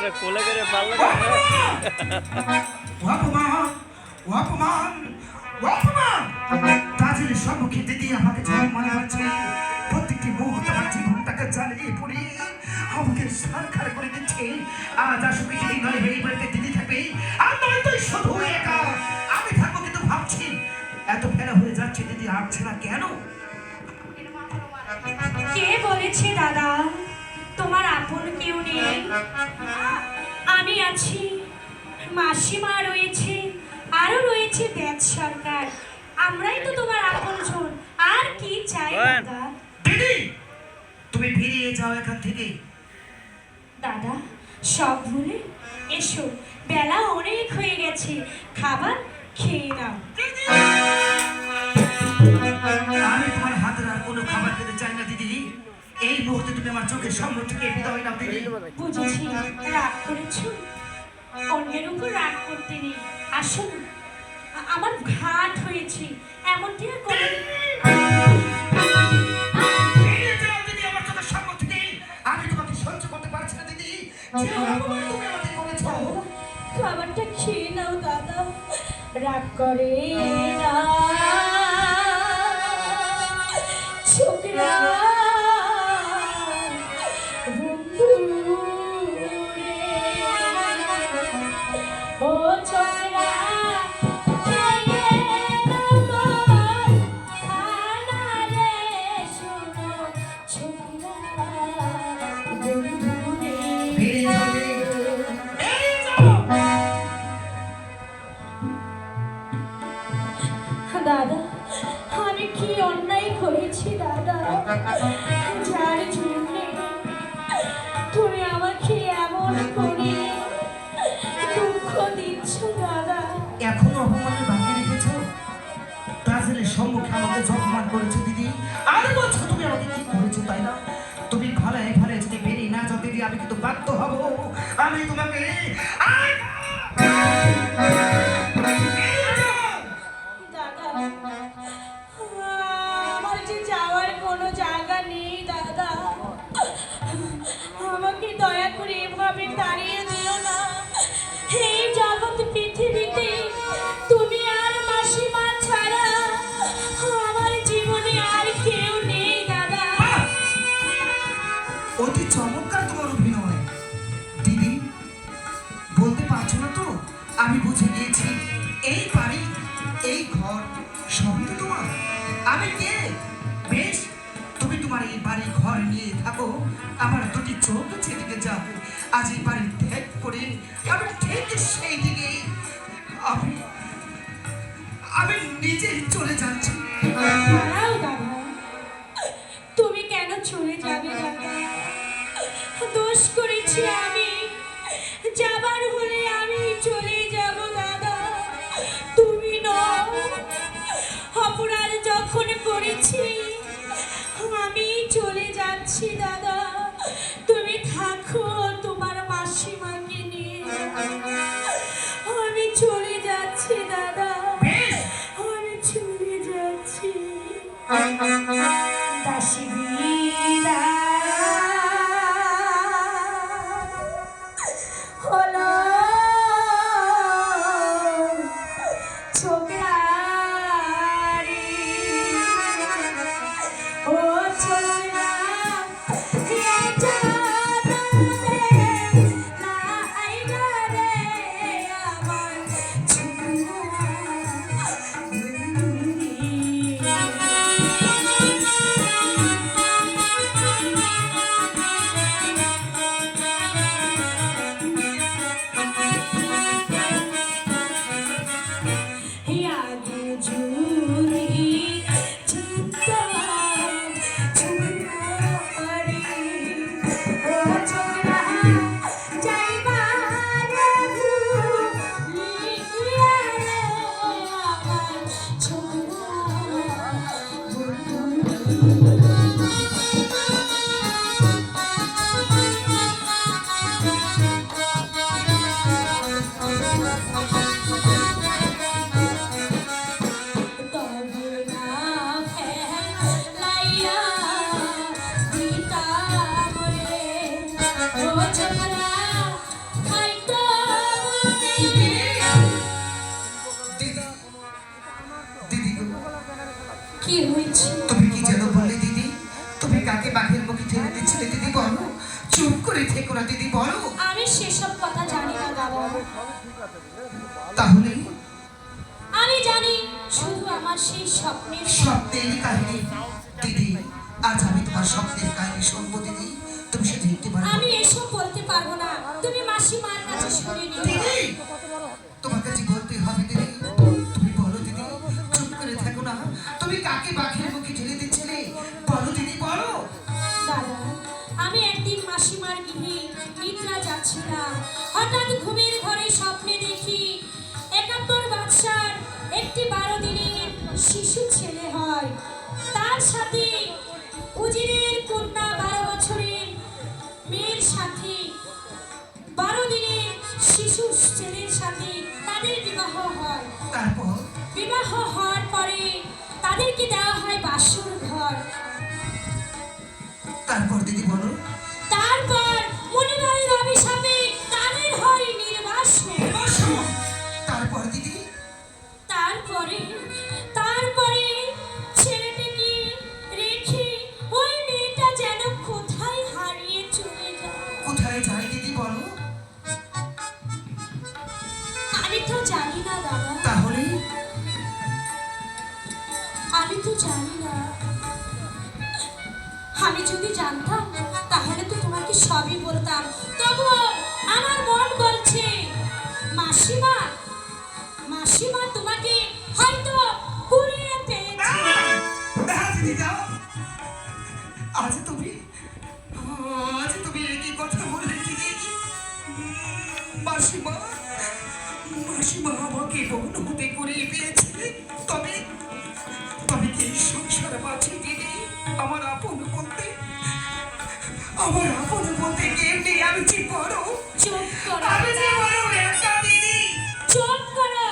ওরে কোলে করে পারলে অপমান অপমান অপমান কাজের সম্মুখে দিদি আমাকে যখন মনে হচ্ছে প্রত্যেকটি মুহূর্ত আমার জীবনটাকে জ্বালিয়ে পড়ে আমাকে সারখার করে দিচ্ছে। আজ আসলে যদি নয় এই বাড়িতে দিদি থাকবে আর নয় তো শুধু একা আমি থাকবো, কিন্তু ভাবছি এত বেলা হয়ে যাচ্ছে দিদি আসছে না কেন? কে বলেছে দাদা তোমার আপন কেউ নেই? আমি আছি, মাসিমা রয়েছে, আরো রয়েছে দেব সরকার। আমরাই তো তোমার আপনজন, আর কি চাই দাদা? দিদি তুমি বেরিয়ে যাও এখান থেকে। দাদা সব ভুলে এসো, বেলা অনেক হয়ে গেছে, খাবার খেয়ে নাও। আমি তোমার হাতের আর কোনো খাবার খেতে চাই না দিদি। এই মুহূর্তে তুমি আমার চোখের সামনে থেকে বিদায় নাও দিদি। বুঝেছি, রাগ করেছো? অন্যের উপর রাগ করতে নেই। আসুন, আমার ঘাট হয়েছে, এমনটি আর করে বেরিয়ে যাও দিদি আমার চোখের সামনে থেকে। আমি তোমাকে সহ্য করতে পারছি না দিদি। যে অপমান তুমি আমাকে করেছো। খাবারটা খেয়ে নাও দাদা, রাগ করে না ছোকরা বন্ধু রে, ও ছোকরা খেয়ে নাও খানা রে, শোনো ছোকরা বন্ধু রে। বেরিয়ে যাও দিদি। বেরিয়ে যাও। দাদা আমি কি অন্যায় করেছি দাদা, যার জন্যে তুমি আমাকে এমন করে দুঃখ দিচ্ছ দাদা? এখনো অপমানের বাকি রেখেছো? কাজের সম্মুখে আমাকে অপমান করেছো দিদি। আর বলছো তুমি আমাকে কি করেছো, তাই না? তুমি ভালোই ভালো যদি বেরিয়ে না যাও দিদি আমি কিন্তু বাধ্য হব। আমি তোমাকে দাদা আমার যে যাওয়ার কোনো জায়গা নেই দাদা, আমাকে দয়া করে এভাবে তাড়িয়ে দিও না। এই জগৎ পৃথিবীতে তুমি আর মাসিমা ছাড়া আমার জীবনে আর কেউ নেই দাদা। অতি চমৎকার তোমার অভিনয় দিদি। বলতে পারছো না তো? আমি বুঝে গিয়েছি এই বাড়ি এই ঘর সবই তো তোমার। আমি কে? বেশ, তুমি তোমার এই বাড়ি ঘর নিয়ে থাকো, আমার দুটি চোখ সেদিকে যাবে। আজ এই বাড়ি ত্যাগ করে আমি ঠিক সেই দিকে আমি আমি নিজেই চলে যাচ্ছি। দাঁড়াও দাদা, তুমি কেন চলে যাবে দাদা? দোষ করেছি আমি, যাবার হলে আমি চলে যাব দাদা, তুমি নও। অপরাধ যখন করেছি আমি চলে যাচ্ছি দাদা, তুমি থাকো তোমার মাসিমাকে নিয়ে। আমি চলে যাচ্ছি দাদা, আমি চলে যাচ্ছি। দাসী বিদায় হলো ছোকরা রে, ও ছোকরা হে জানা রে, নাই না রে আমার ছোকরা বন্ধু রে। তাহলে আমি জানি শুধু আমার সেই স্বপ্নের স্বপ্নের কাহিনী দিদি, আজ আমি তোমার স্বপ্নের কাহিনী শুনবো দিদি। তুমি সেটা দেখতে পারো আমি এসব বলতে পারবো না, তুমি মাসিমার কাছে শুনে নিও। দিদি, তোমাকে যে বলতে হবে দিদি। তুমি বলো দিদি, চুপ করে থাকো না। তুমি কাকে বাঘের মুখে ঠেলে দিচ্ছিলে? বলো দিদি, বলো। দাদা, আমি একদিন মাসিমার গৃহে নিদ্রা যাচ্ছিলাম, হঠাৎ ঘুমের ঘরে স্বপ্নে দেখি 71 বাদশার একটি 12 দিনের শিশু ছেলে হয়, তার সাথে উজিরের কন্যা 12 বছরের মেয়ের সাথে 12 দিনের শিশু ছেলের সাথে তাদের বিবাহ হয়। তারপর বিবাহ হওয়ার পরে তাদেরকে দেওয়া হয় বাসর ঘর। তারপর দিদি বলো। তারপর মনিবারের অভিশাপে তাদের হয় নির্বাসন। তারপর দিদি তারপরে ছেলেটিকে রেখে ওই মেয়েটা যেন কোথায় হারিয়ে চলে যায়। কোথায় যায় দিদি বলো। আমি তো জানি না দাদা, তাহলে আমি তো জানি না। আমি যদি জানতাম তাহলে তো তোমাকে সবই বলতাম, তবুও আমার মন বলছে মাসিমা, মাসিমা তোমাকে হয়তো কুড়িয়ে পেয়েছে। দিদি যাও। আজ তুমি একই কথা বললে দিদি। মাসিমা আমাকে বোন হতে করিয়ে পেয়েছে। তবে কি সংসার বাঁচে দিদি? আমার আপন বলতে কেউ নেই। আমি যে বড়, চুপ করো, আমি যে বড় একা দিদি। চুপ করো।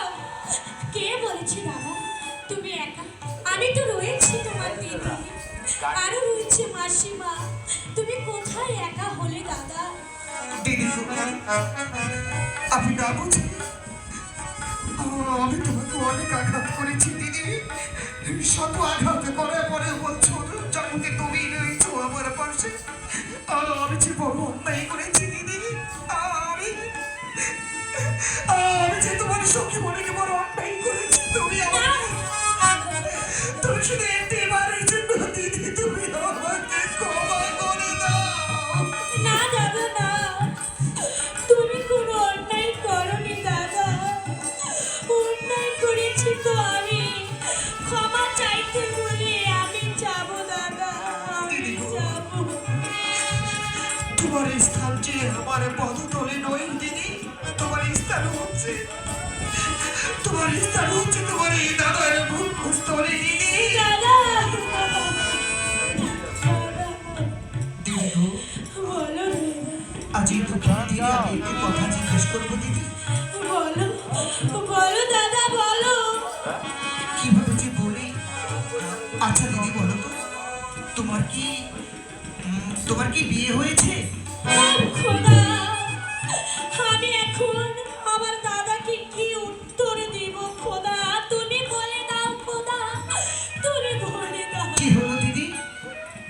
কে বলেছে দাদা তুমি একা? আমি তো রয়েছি তোমার দিদি, আরো রয়েছে মাসিমা। তুমি কোথায় একা হলে দাদা? দিদি আমি না বুঝি আমি তোমাকে অনেক আঘাত করেছি দিদি। শত আঘাত করার পরে বলছো জগতে তুমি রয়েছো আমার পাশে। আমি যে বড় অন্যায় করেছি দিদি। আমি যে তোমার সঙ্গে অনেক বড় অন্যায় করেছি। তুমি শুধু একটিবারের জন্য দিদি তুমি আমাকে ক্ষমা করে দাও। না দাদা না, তুমি কোনো অন্যায় করনি দাদা। অন্যায় করেছি তো আমি, ক্ষমা চাইতে বলে আমি যাব দাদা, আমি যাব। তোমার স্থান যে আমার পদতলে নয় দিদি। তোমার স্থান হচ্ছে তোমার এই দাদার বুকস্থলে দিদি। দাদা দিদি গো, বলো আজ এই দুঃখের দিনে আমি একটি কথা জিজ্ঞেস করবো দিদি। বলো, বলো দাদা বলো। কিভাবে যে বলি। আচ্ছা দিদি বলো তো, তোমার কি বিয়ে হয়েছে? খোদা, আমি এখন আমার দাদাকে কি উত্তর দিব খোদা? তুমি বলে দাও খোদা, তুমি বলে দাও। কি হলো দিদি,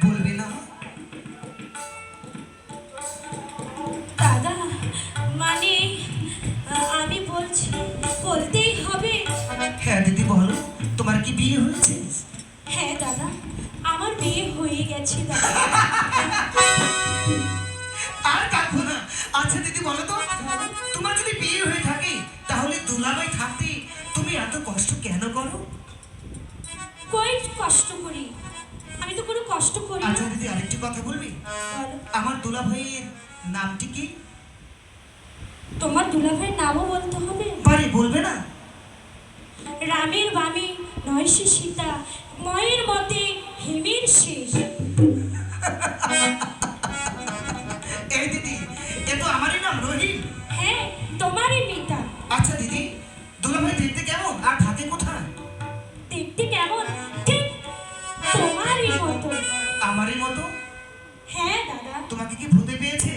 বলবে না? দাদা মানে আমি বলছি, বলতেই হবে। হ্যাঁ দিদি বলো, তোমার কি বিয়ে হয়েছে? হ্যাঁ দাদা, আমার বিয়ে হয়ে গেছে দাদা। আর কাঁদবো না। আচ্ছা দিদি বলো তো, তোমার যদি বিয়ে হয়ে থাকে তাহলে দুলাভাই থাকতে তুমি এত কষ্ট কেন করো? কই কষ্ট করি? আমি তো কোনো কষ্ট করি না। আচ্ছা দিদি আরেকটি কথা বলবি? বলো। আমার দুলাভাইয়ের নামটি কি? তোমার দুলাভাইয়ের নামও বলতে হবে? পারে, বলবে না? রামের বামে নয়সী সীতা, ময়ের মতে হেমের শেষ। এই দিদি, এ তো আমারই নাম রহিম। হ্যাঁ, তোমারই মিতা। আচ্ছা দিদি, দুলাভাই দেখতে কেমন আর থাকে কোথায়? দেখতে কেমন? ঠিক তোমারই মতো। আমারই মতো? হ্যাঁ দাদা। তোমাকে কি ভূতে পেয়েছে?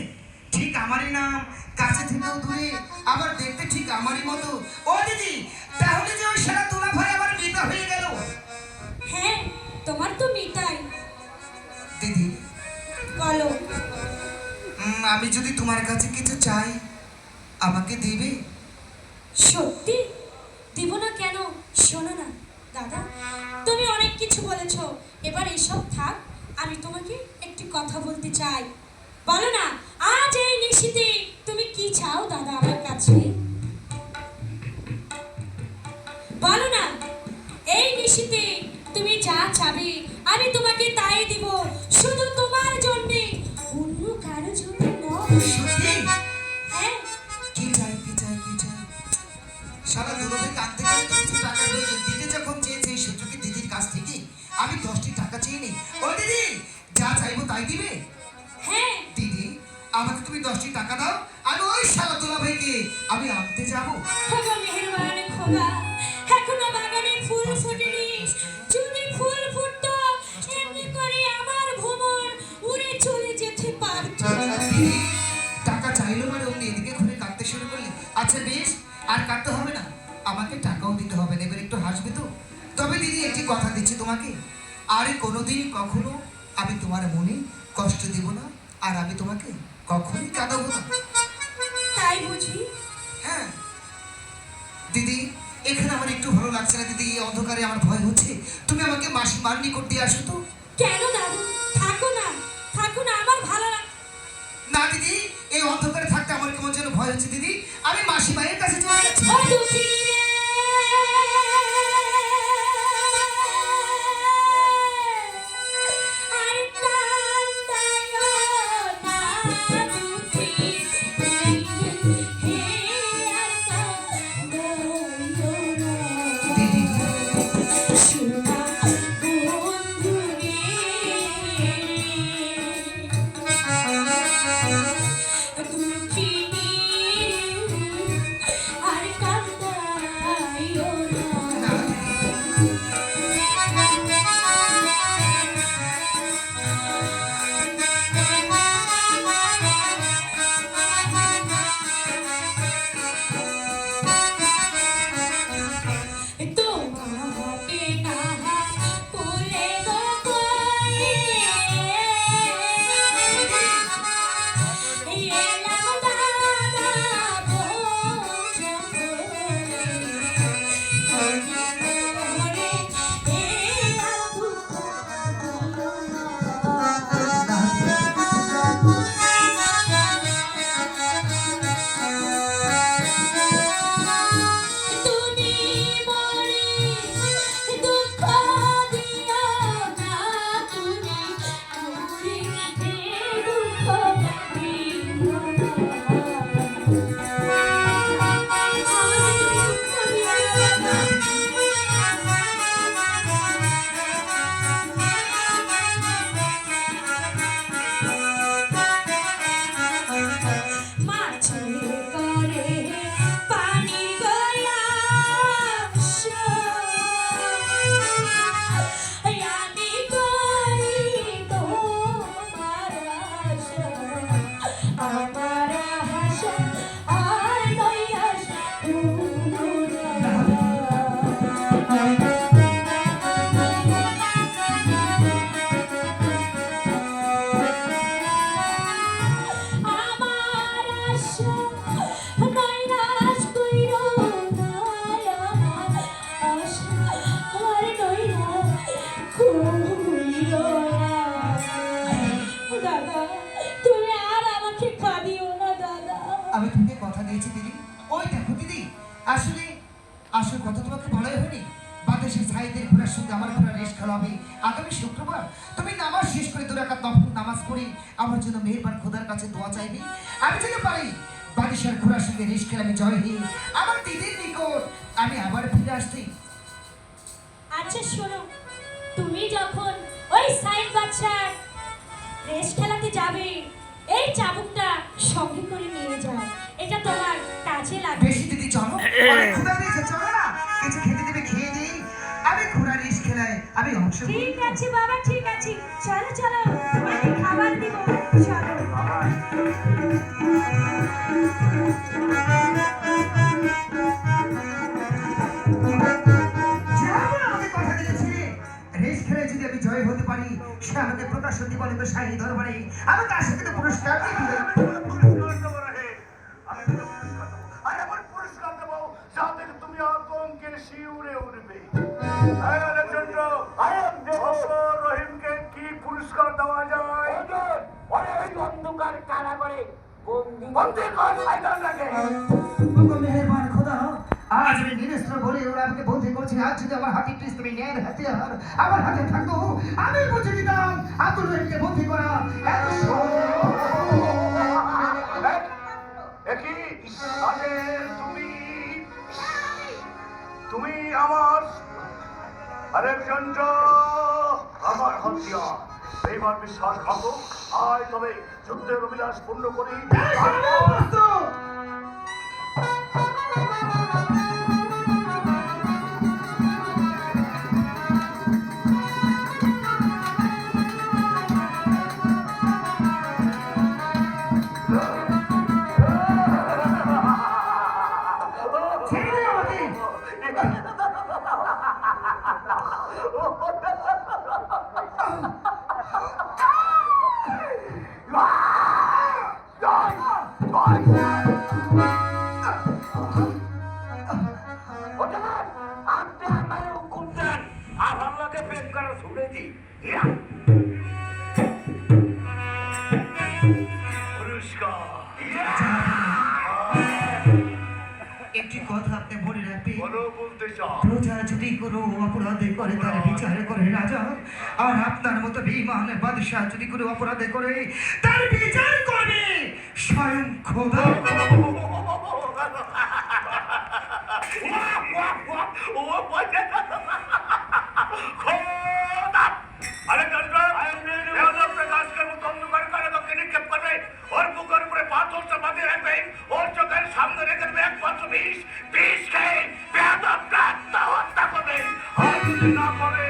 ঠিক আমারই নাম, কাছে থেকেও দূরে, আবার দেখতে ঠিক আমারই মতো। ও দিদি, তাহলে যে ওই সারা দুলাভাই আমার মিতা হয়ে গেল। হ্যাঁ, তোমার তো মিতাই। এসব থাক, আমি তোমাকে একটি কথা বলতে চাই। বলো না, আজ এই নিশীথে তুমি কি চাও দাদা আমার কাছে? বলো না, এই নিশীথে তুমি যা চাবে আমি তোমাকে তাই দিব, শুধু তোমার জন্যে, অন্য কারো জন্য নয়। সত্যি? হ্যাঁ, কি চাই কি চাই কি চাই? সারা দুর্ভাবে কাঁদতে গেলে তো কিছু টাকা প্রয়োজন। দিদি যখন চেয়েছে এই সুযোগে দিদির কাছ থেকে আমি 10টি টাকা চেয়ে নিই। ও দিদি, যা চাইবো তাই দিবে? হ্যাঁ, দিদি, আমাকে তুমি 10টি টাকা দাও, আমি ওই শালা দুলাভাইকে আমি আনতে যাবো। খোকা মেহেরবান খোকা, এখনো বাগানে ফুল ফোটেনি, যদি ফুল ফুটতো এমনি করে আমার ভ্রমর উড়ে চলে যেতে পারত। দিদি, টাকা চাইলো মানে অমনি এদিকে ঘুরে কাঁদতে শুরু করলে। আচ্ছা বেশ, আর কাঁদতে হবে না, আমাকে টাকাও দিতে হবে না, এবার একটু হাসবে তো? তবে দিদি একটি কথা দিচ্ছি তোমাকে, আর কোনোদিন কখনো আমি তোমার মনে কষ্ট দেব না, আর আমি তোমাকে কখনোই কাঁদাবো না। তাই বুঝি? হ্যাঁ দিদি, এখানে আমার একটু ভালো লাগছে না দিদি, এই অন্ধকারে আমার ভয় হচ্ছে। তুমি আমাকে মাসিমার নিকট দিয়ে আসো তো। কেন দাদু? থাকো না, থাকো না, আমার ভালো লাগে। না দিদি, এই অন্ধকারে থাকতে আমার কেমন যেন ভয় হচ্ছে দিদি, আমি মাসিমায়ের কাছে চলে যাচ্ছি। ও দুঃখী রে, আর কান্দাইও না দুঃখী, হে আর কান্দাইও না। দিদি, সোনা বন্ধু রে, দুঃখিনী আর কান্দাইও না। না দিদি, তোমাকে নাহা কোলে দোকায়ে এলাম দাদা ভোজপুরে মনে এলাম তুমি মরে দুঃখ দিও না, তুমি মরে দুঃখ দিও মাঝে করে পানি গয়া আমি করি তোমার আশা, আমার আশা আর নৈয়াস আমার আশা নৈরাশ কইরো না, আমার আশা আর নৈরাশ কইরো না। দাদা, তুমি আর আমাকে কাঁদিও না দাদা। আমি তোমাকে কথা দিয়েছি দিদি। ওই দেখো দিদি, আসলে আসল কথা তোমাকে বলাই হয়নি। বাতাসে সাইদের ঘোড়ার সঙ্গে আমার ঘোড়া রেস খেলা হবে আগামী শুক্রবার। তুমি নামাজ শেষ করে 2 রাকাত নফল নামাজ পড়ে আমার জন্য মেহেরবান খোদার কাছে দোয়া চাইবে। আমি যদি পারি বাতাসের ঘোড়ার সঙ্গে রেস খেলা আমি জয় হয়ে আমার দিদির নিকট আমি আবার ফিরে আসতে। আচ্ছা শোনো, তুমি যখন ওই সাইড বাচ্চার রেস খেলাতে যাবে, এই চাবুকটা সঙ্গে করে নিয়ে যাও, এটা তোমার কাজে লাগবে। বেশি দিদি চলো, অনেক ক্ষুধা পেয়েছে, চলো না কিছু খেতে দেবে, খেয়ে দিই। আমি ঘোড়া রেস খেলায় আমি অংশ নিই। ঠিক আছে বাবা, ঠিক আছে, চলো চলো, তোমাকে খাবার দিব, চলো। যাবো, আমি কথা দিয়েছি। রেস খেলায় যদি আমি জয় হতে পারি, সে আমাকে প্রকাশন দিব বলে শাহী দরবারে আমি তার সাথে তো পুরস্কার দিই। আর এমন পুরস্কার দেবো যাতে তুমি আতঙ্কের শিউরে উঠবে। রহিমকে বন্ধ কর শয়তানটাকে। ওগো মেহেরবান খোদা, আজ আমি নিরস্ত্র বলে ওরা আমাকে বন্দি করছে। আজ যদি আমার হাতে একটি তুমি ন্যায়ের হাতিয়ার আমার হাতে থাকতো, আমি বুঝে দিতাম আব্দুল রহিমকে বন্দি করা এত একই আরে তুমি আমার আরেকজন আমার হতিয়ার। এইবার বিশ্বাসঘাতক আয়, তবে যুদ্ধের অভিলাষ পূর্ণ করি। ছেড়ে দে আমাকে। আপনি আমার হুকুম দেন আর আল্লাহকে প্রেম করা ছুড়ে দিই। একটি কথা আপনি মনে রাখবেন, বলো বলতে চাও। প্রজা যদি কোনো অপরাধ করে তার বিচার করে রাজা, আর আপনার মতো বেঈমান বাদশাহ যদি কোনো অপরাধ করে তার বিচার করবে স্বয়ং খোদা। अरे प्रकाश कर अंधकार काले के निक्षेप कर रहे और बुकर पर पाथर से बांधे रखबे और चोखेर सामने রেখে দেবে 120 20 কে বেয়াদব প্রাপ্ত হত্যা করবে। আর যদি না করে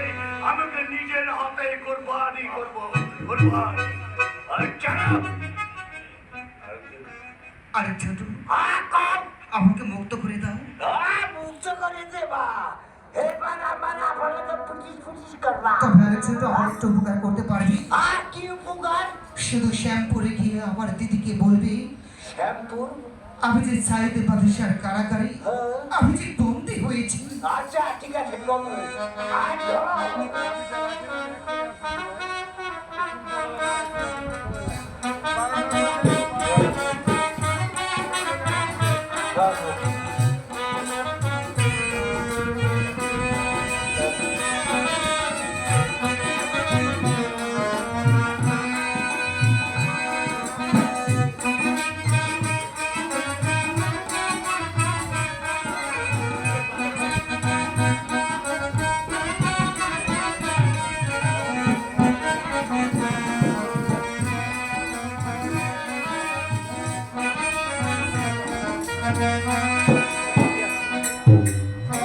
আমাকে নিজের হাতে কুরবানি করব। কুরবানি আরে চলো আরে ছোট, কম আমাকে মুক্ত করে দাও। মুক্ত করে দেবা। এবার আমার আপাতত পুটিস পুটিস করবা। তবে আরে ছোট, আমার একটু উপকার করতে পারবি? আর কি উপকার? শুধু শ্যামপুরে গিয়ে আমার দিদিকে বলবি শ্যামপুর? আমি যে সাইদ বাদশার কারাগারে আমি যে বন্দী হয়েছি। আচ্ছা ঠিক আছে কম।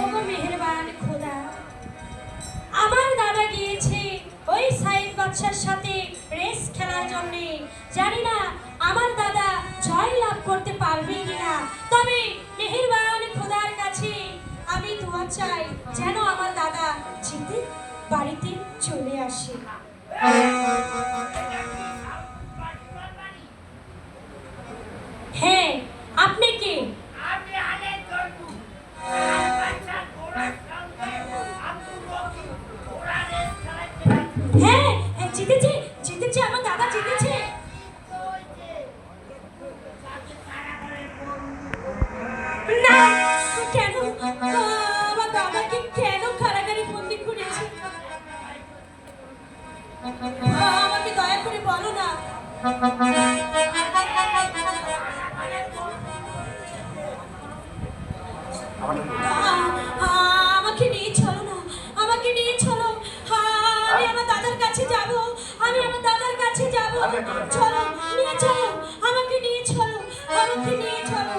ওগো মেহেরবান খোদা, আমার দাদা গিয়েছে ওই সাইদ বাদশার সাথে রেস খেলার জন্য। জানি না আমার দাদা জয় লাভ করতে পারবে কিনা, তবে মেহেরবান খোদার কাছে আমি দোয়া চাই যেন আমার দাদা জিতে বাড়িতে চলে আসে। হ্যাঁ, আপনি কে? হ্যাঁ, জিতেছে জিতেছে, আমার দাদা জিতেছে। না, কেন আমার দাদাকে কেন কারাগারে বন্দি করেছে? আমাকে দয়া করে বলো না। আমাকে নিয়ে চলো না, আমাকে নিয়ে চলো। আমি আমার দাদার কাছে যাব, আমি আমার দাদার কাছে যাব। চলো, নিয়ে চলো, আমাকে নিয়ে চলো, আমাকে নিয়ে চলো।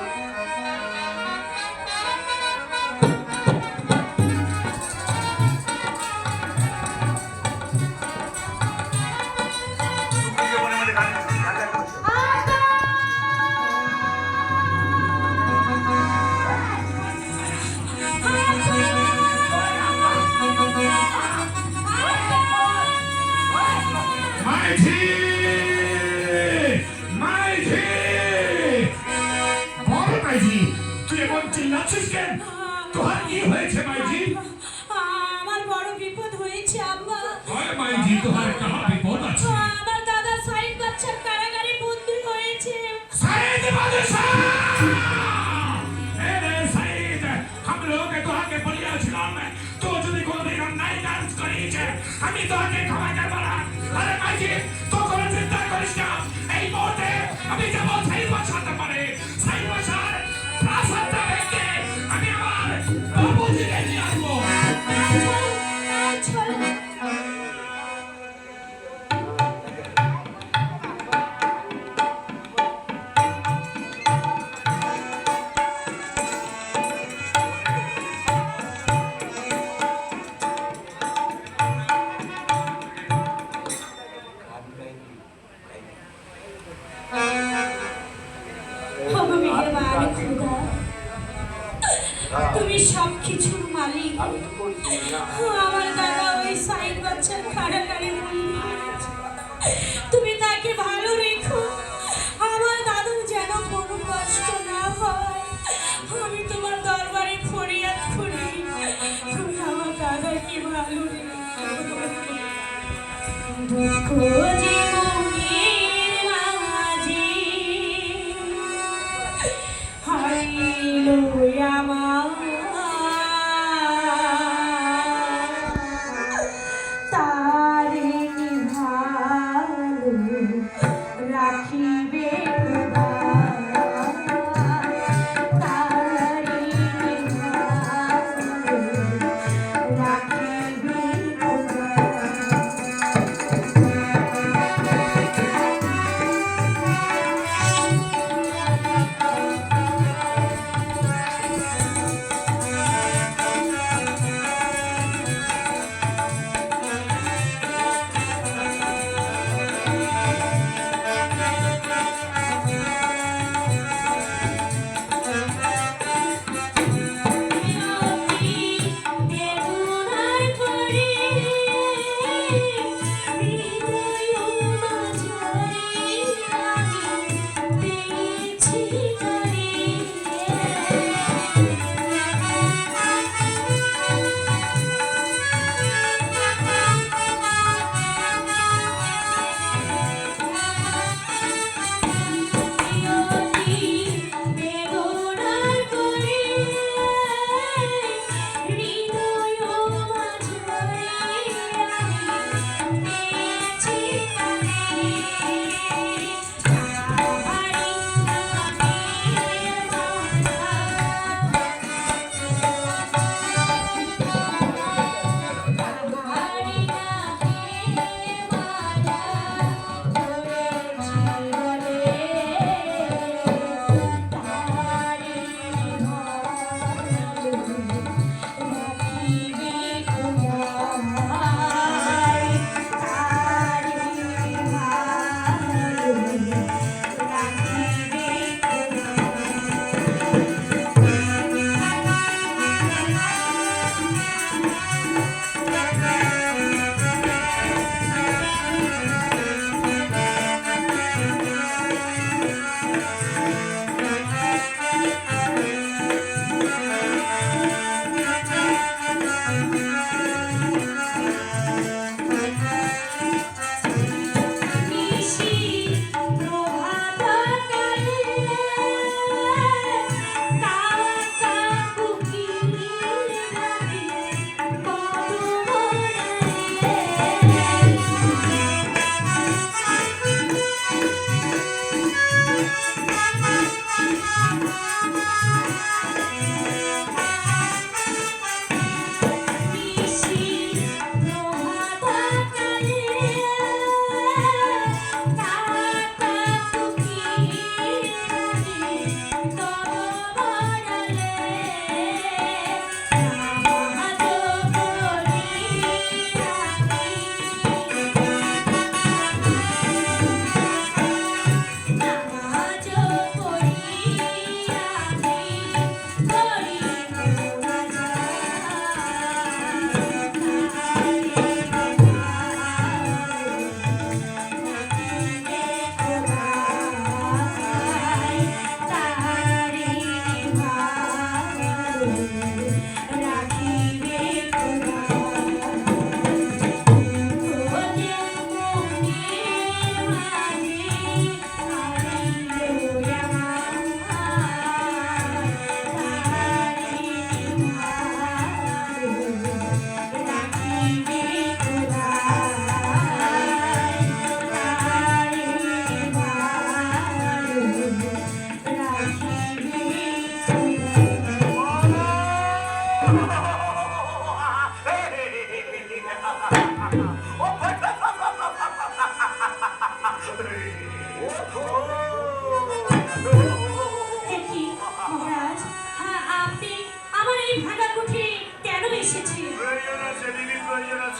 আমার বড় বিপদ হয়েছে আব্বা। আমার দাদা সাইদ বাদশার কারাগারে বন্দী হয়েছে। দিলাম তো যদি কোনোদিন অন্যায় কাজ করিস আমি তোকে ক্ষমা করবো না। আরে মাঝি তো কোনো চিন্তা করিস না, এই মুহূর্তে আমি যাবো সাই বসাতে পারে, সাই বসার প্রাসাদটা ভেঙে আমি আমার বাবুজিকে নিয়ে আসবো। চলো। ভগবান খোদা, তুমি সব কিছুর মালিক। আমার দাদা ওই সাইড বাচ্চার কারাগারে বন্দি হয়েছে। তুমি তাকে ভালো রেখো, আমার দাদুর যেন কোনো কষ্ট না হয়। আমি তোমার দরবারে ফরিয়াদ করি, তুমি আমার দাদাকে ভালো রেখো। দুঃখ জীবনের মাঝে হারিল আমার, তারে নিভালো রাখিবে খোদা, তারে নিভালো রাখিবে খোদা।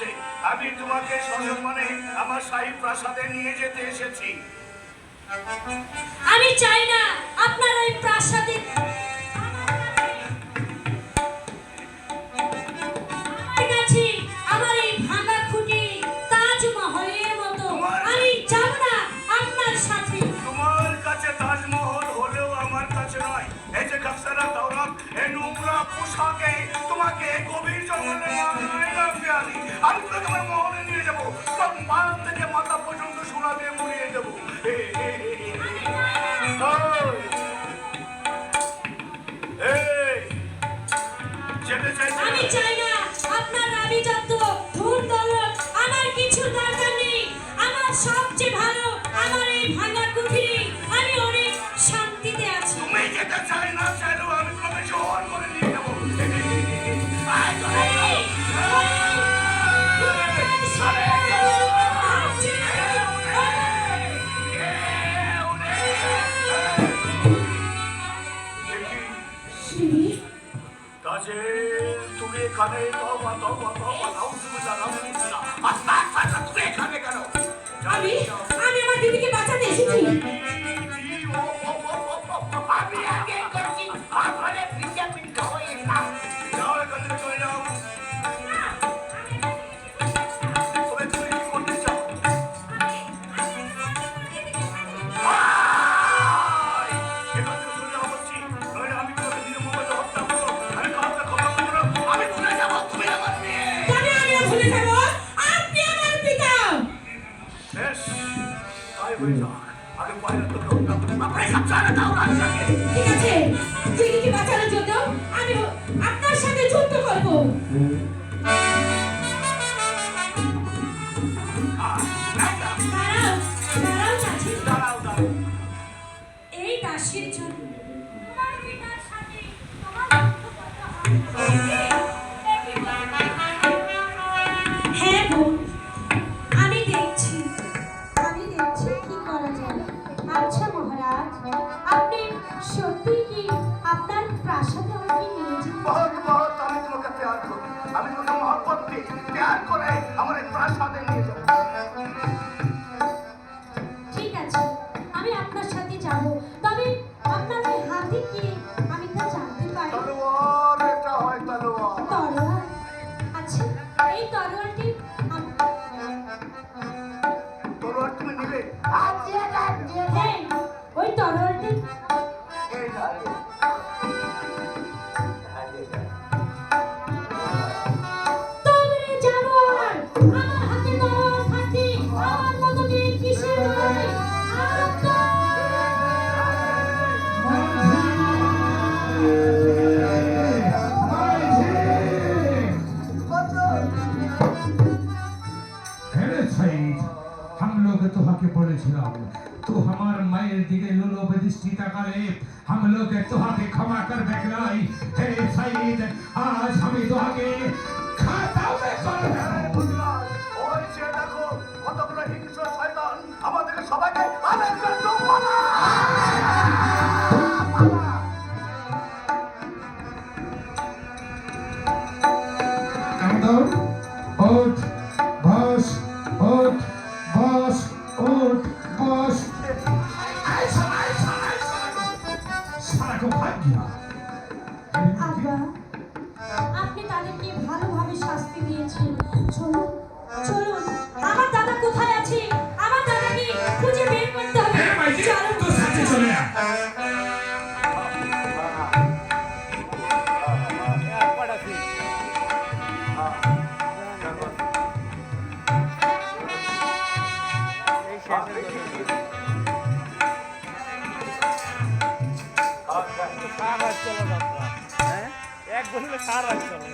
হয়েছে, আমি তোমাকে সসম্মানে আমার শাহী প্রাসাদে নিয়ে যেতে এসেছি। আমি চাই না আপনার এই প্রাসাদে আমার কাছে আমার এই ভাঙা খুঁটি তাজমহলের মতো আমি যাব না আপনার সাথে। তোমার কাছে তাজমহল হলেও আমার কাছে নয়। এই যে গাছারা দৌড়াম, এই নোংরা পোশাকে তোমাকে গভীর জঙ্গলে আমি তোমাকে আমার মহলে নিয়ে যাবো, সব মাথা থেকে মাথা পর্যন্ত সোনা দিয়ে মুড়িয়ে দেবো। আমি চাই না আপনার আভিজাত্য ধন দৌলত আমার কিছু দরকার নেই। আমার সবচেয়ে ভালো আমার এই ভাঙা কুঠিরে আমি অনেক শান্তিতে আছি। তুমি যেতে চাই না চাইলেও আমি তোমাকে জোর করে নিয়ে যাবো। তুমি এখানে তুমি এখানে কেন? আমি আমার দিদিকে বাঁচাতে এসেছি। আমি আগে করছি, তারপরে ভিটামিন খাওয়াই না। যাও এখান থেকে চলে যাও। তুমি কি করতে চাও? এখান থেকে চলে যাও বলছি, নইলে আমি তোমাকে দিয়ে মোবাইলে হত্যা করবো। আমি কাউকে ক্ষমা করবো না। আমি ভুলে যাবো তুমি আমার মেয়ে। তবে আমিও ভুলে যাব আপনি আমার পিতা। বেশ, তাই হয়ে যাক। আগে বাইরে তোকে হত্যা করবো, তারপরে সব জানা দাও রাজাকে। ঠিক আছে, দিদিকে বাঁচানোর জন্য আমি আপনার সাথে যুদ্ধ করব। দাঁড়াও দাঁড়াও চাচি, দাঁড়াও দাঁড়াও। এই দাসীর জন্য তোমার পিতার সাথে তোমার যুদ্ধ করতে হবে। হ্যাঁ বোন, আমি দেখছি কি করা যায়। আচ্ছা মহারাজ, আপনি সত্যি কি আপনার প্রাসাদে আমাকে নিয়ে যাবেন? बहुत बहुत আমি তোমাকে প্যার করি। আমি তোমাকে মহব্বত দিই, প্যার করে আমার এই প্রাসাদে নিয়ে যাবো। ঠিক আছে, আমি আপনার সাথে যাব। তবে আপনার ওই হাতে কি আমি তা জানতে পারি? তলোয়ার, এটা হয় তলোয়ার। তরোয়াল। আচ্ছা, এই তরোয়ালটি তলোয়ার তুমি নিলে? হ্যাঁ, ওই তরোয়ালটি এই ধরে। তবে জানোয়ার, আমার হাতে তরোয়াল থাকতে আমার মতো মেয়ে কিসের ভয়? हम लोग तुहाके बोलेছিলাম तू हमार माয়ের দিকে লোলব দৃষ্টি তাকালে हम लोग तुहाके ক্ষমা করবে নাই। হে সাইদ, আজ আমি তুহাকে খাতাবে করব। ওই যে দেখো কতগুলো হিংস্র শয়তান আমাদেরকে সবাইকে আরেকবার ডুবানা। কান্দর ওঠ, বস, ওঠ, বস, ওঠ, বস। সারা কো ভাগ গিয়া। আব্বা, আপনি তাদেরকে ভালোভাবে শাস্তি দিয়েছেন। চলুন চলুন, আমার দাদা কোথায় আছে আমার দাদাকে খুঁজে বের করতে হবে। হ্যাঁ মাইজি, চলুন তোর সাথে চলে আয়। এক বললে সার রাখতে হবে।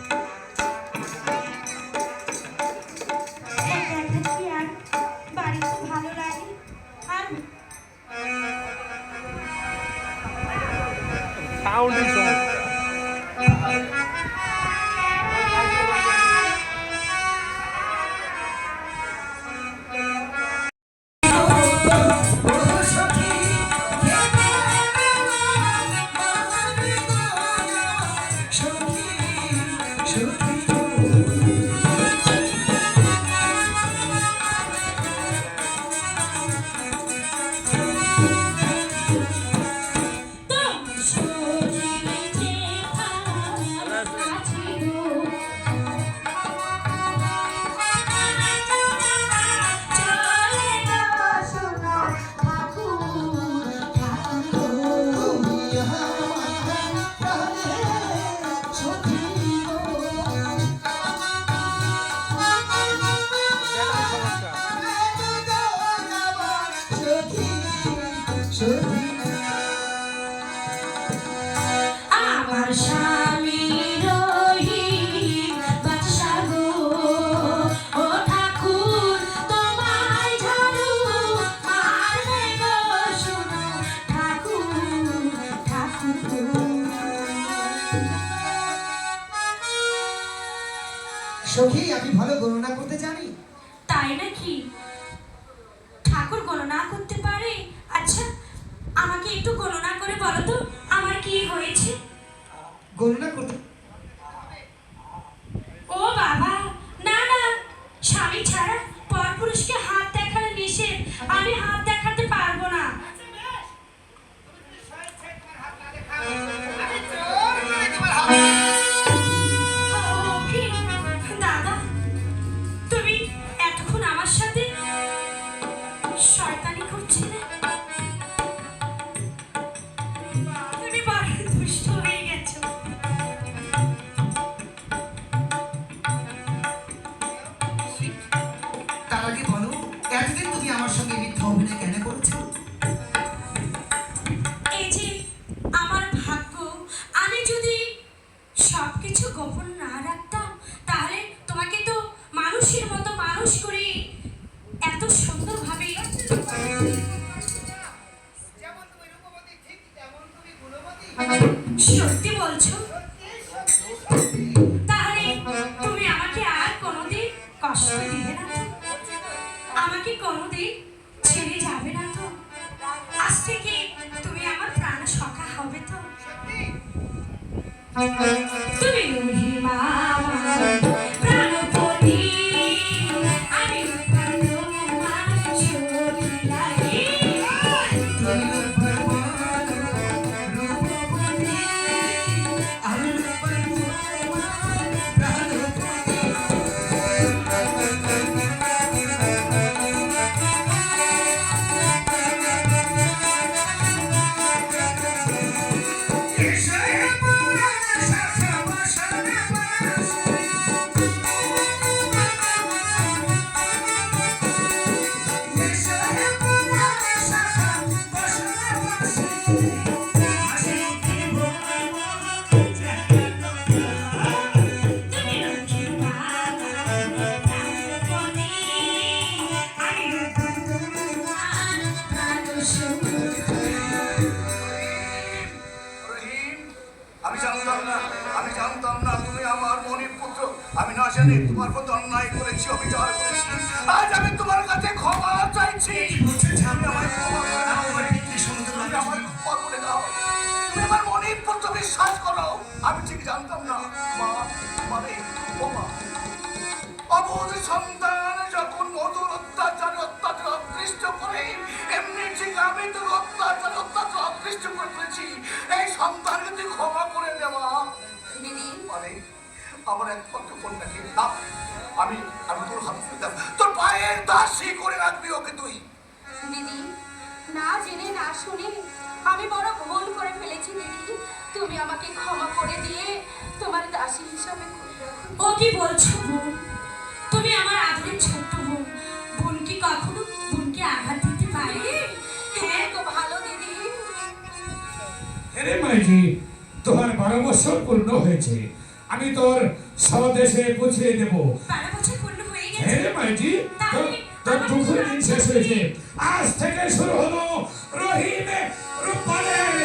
দেখাচ্ছি আর বাড়িতে ভালো লাগে। আর সাউন্ডের সমস্যা। সখী আমি ভালো গণনা করতে জানি। তাই নাকি? ঠাকুর গণনা করতে পারে? আচ্ছা আমাকে একটু গণনা করে বলো তো আমার কি হয়েছে। গণনা করতে ও বাবা, না না, স্বামী ছাড়া পরপুরুষকে হাত দেখানো নিষেধ, আমি হাত দেখাতে পারবো না। আচ্ছা বেশ, তুমি যদি স্বেচ্ছায় তোমার হাত না দেখাও, আমি জোর করে তোমার হাত ও কি দাদা, তুমি এতক্ষণ আমার সাথে শয়তানি করছিলে? তুমি বড় দুষ্ট হয়ে গেছো। তার আগে বলো, এতদিন তুমি আমার সঙ্গে মিথ্যা অভিনয় কেন করেছো? এই যে আমার ভাগ্য, আমি যদি সবকিছু গোপন না রাখতাম তাহলে তোমাকে তো মানুষের মতো মানুষ করে এত সুন্দরভাবে। যেমন তুমি রূপবতী ঠিক তেমন তুমি গুণবতী। সত্যি বলছো? সত্যি সত্যি সত্যি। তাহলে তুমি আমাকে আর কোনোদিন কষ্ট দিবে না তো? আমাকে কোনোদিন ছেড়ে যাবে না তো? আজ থেকে তুমি আমার প্রাণ সখা হবে তো? সত্যি তুমি মহিমা আমার প্রাণপতি, আমি তোমার সখী লাগে। তুমি মহিমা আমার প্রাণপতি, আমি তোমার প্রাণ সখী। রহিম, আমি জানতাম না তুমি আমার মনির পুত্র। আমি না জানি তোমার প্রতি অন্যায় করেছি, অবিচার করেছি। আজ আমি তোমার কাছে ক্ষমা চাইছি। আমি আমায় ক্ষমা করে দাও। তুমি আমায় ক্ষমা করে দাও। তুমি আমার মনির পুত্র বিশ্বাস করো। আমি ঠিক জানতাম না মা, মানে ও মা, অবোধ সন্তান যখন মধুর অত্যাচারে অদৃষ্ট করে, এমনি ঠিক আমি তোর অত্যাচার অদৃষ্ট করে ফেলেছি। এই সন্তানকে তুই ক্ষমা করে দেওয়া মানে আমার একমাত্র কন্যাকে না, আমি তোর হাত ধরে দেব, তোর পায়ের দাসী করে রাখবি ওকে তুই। দিদি, না জেনে না শুনে আমি বড় ভুল করে ফেলেছি দিদি, তুমি আমাকে ক্ষমা করে দিয়ে তোমার দাসী হিসাবে করে রাখো। ও কি বলছো বোন? তুমি আমার আদরের ছোট্ট বোন, বোন কি কখনো বোনকে আঘাত দিতে পারে? হ্যাঁ তো ভালো দিদি। আরে মাইজি, তোমার 12 বছর পূর্ণ হয়েছে, আমি তোর স্বদেশে পৌঁছে দেব। 12 বছর পূর্ণ হয়ে গেছে? হ্যাঁ মাইজি, তোর দুঃখের দিন শেষ হয়েছে। আজ থেকে শুরু হলো রহিম রূপালের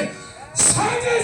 সাজে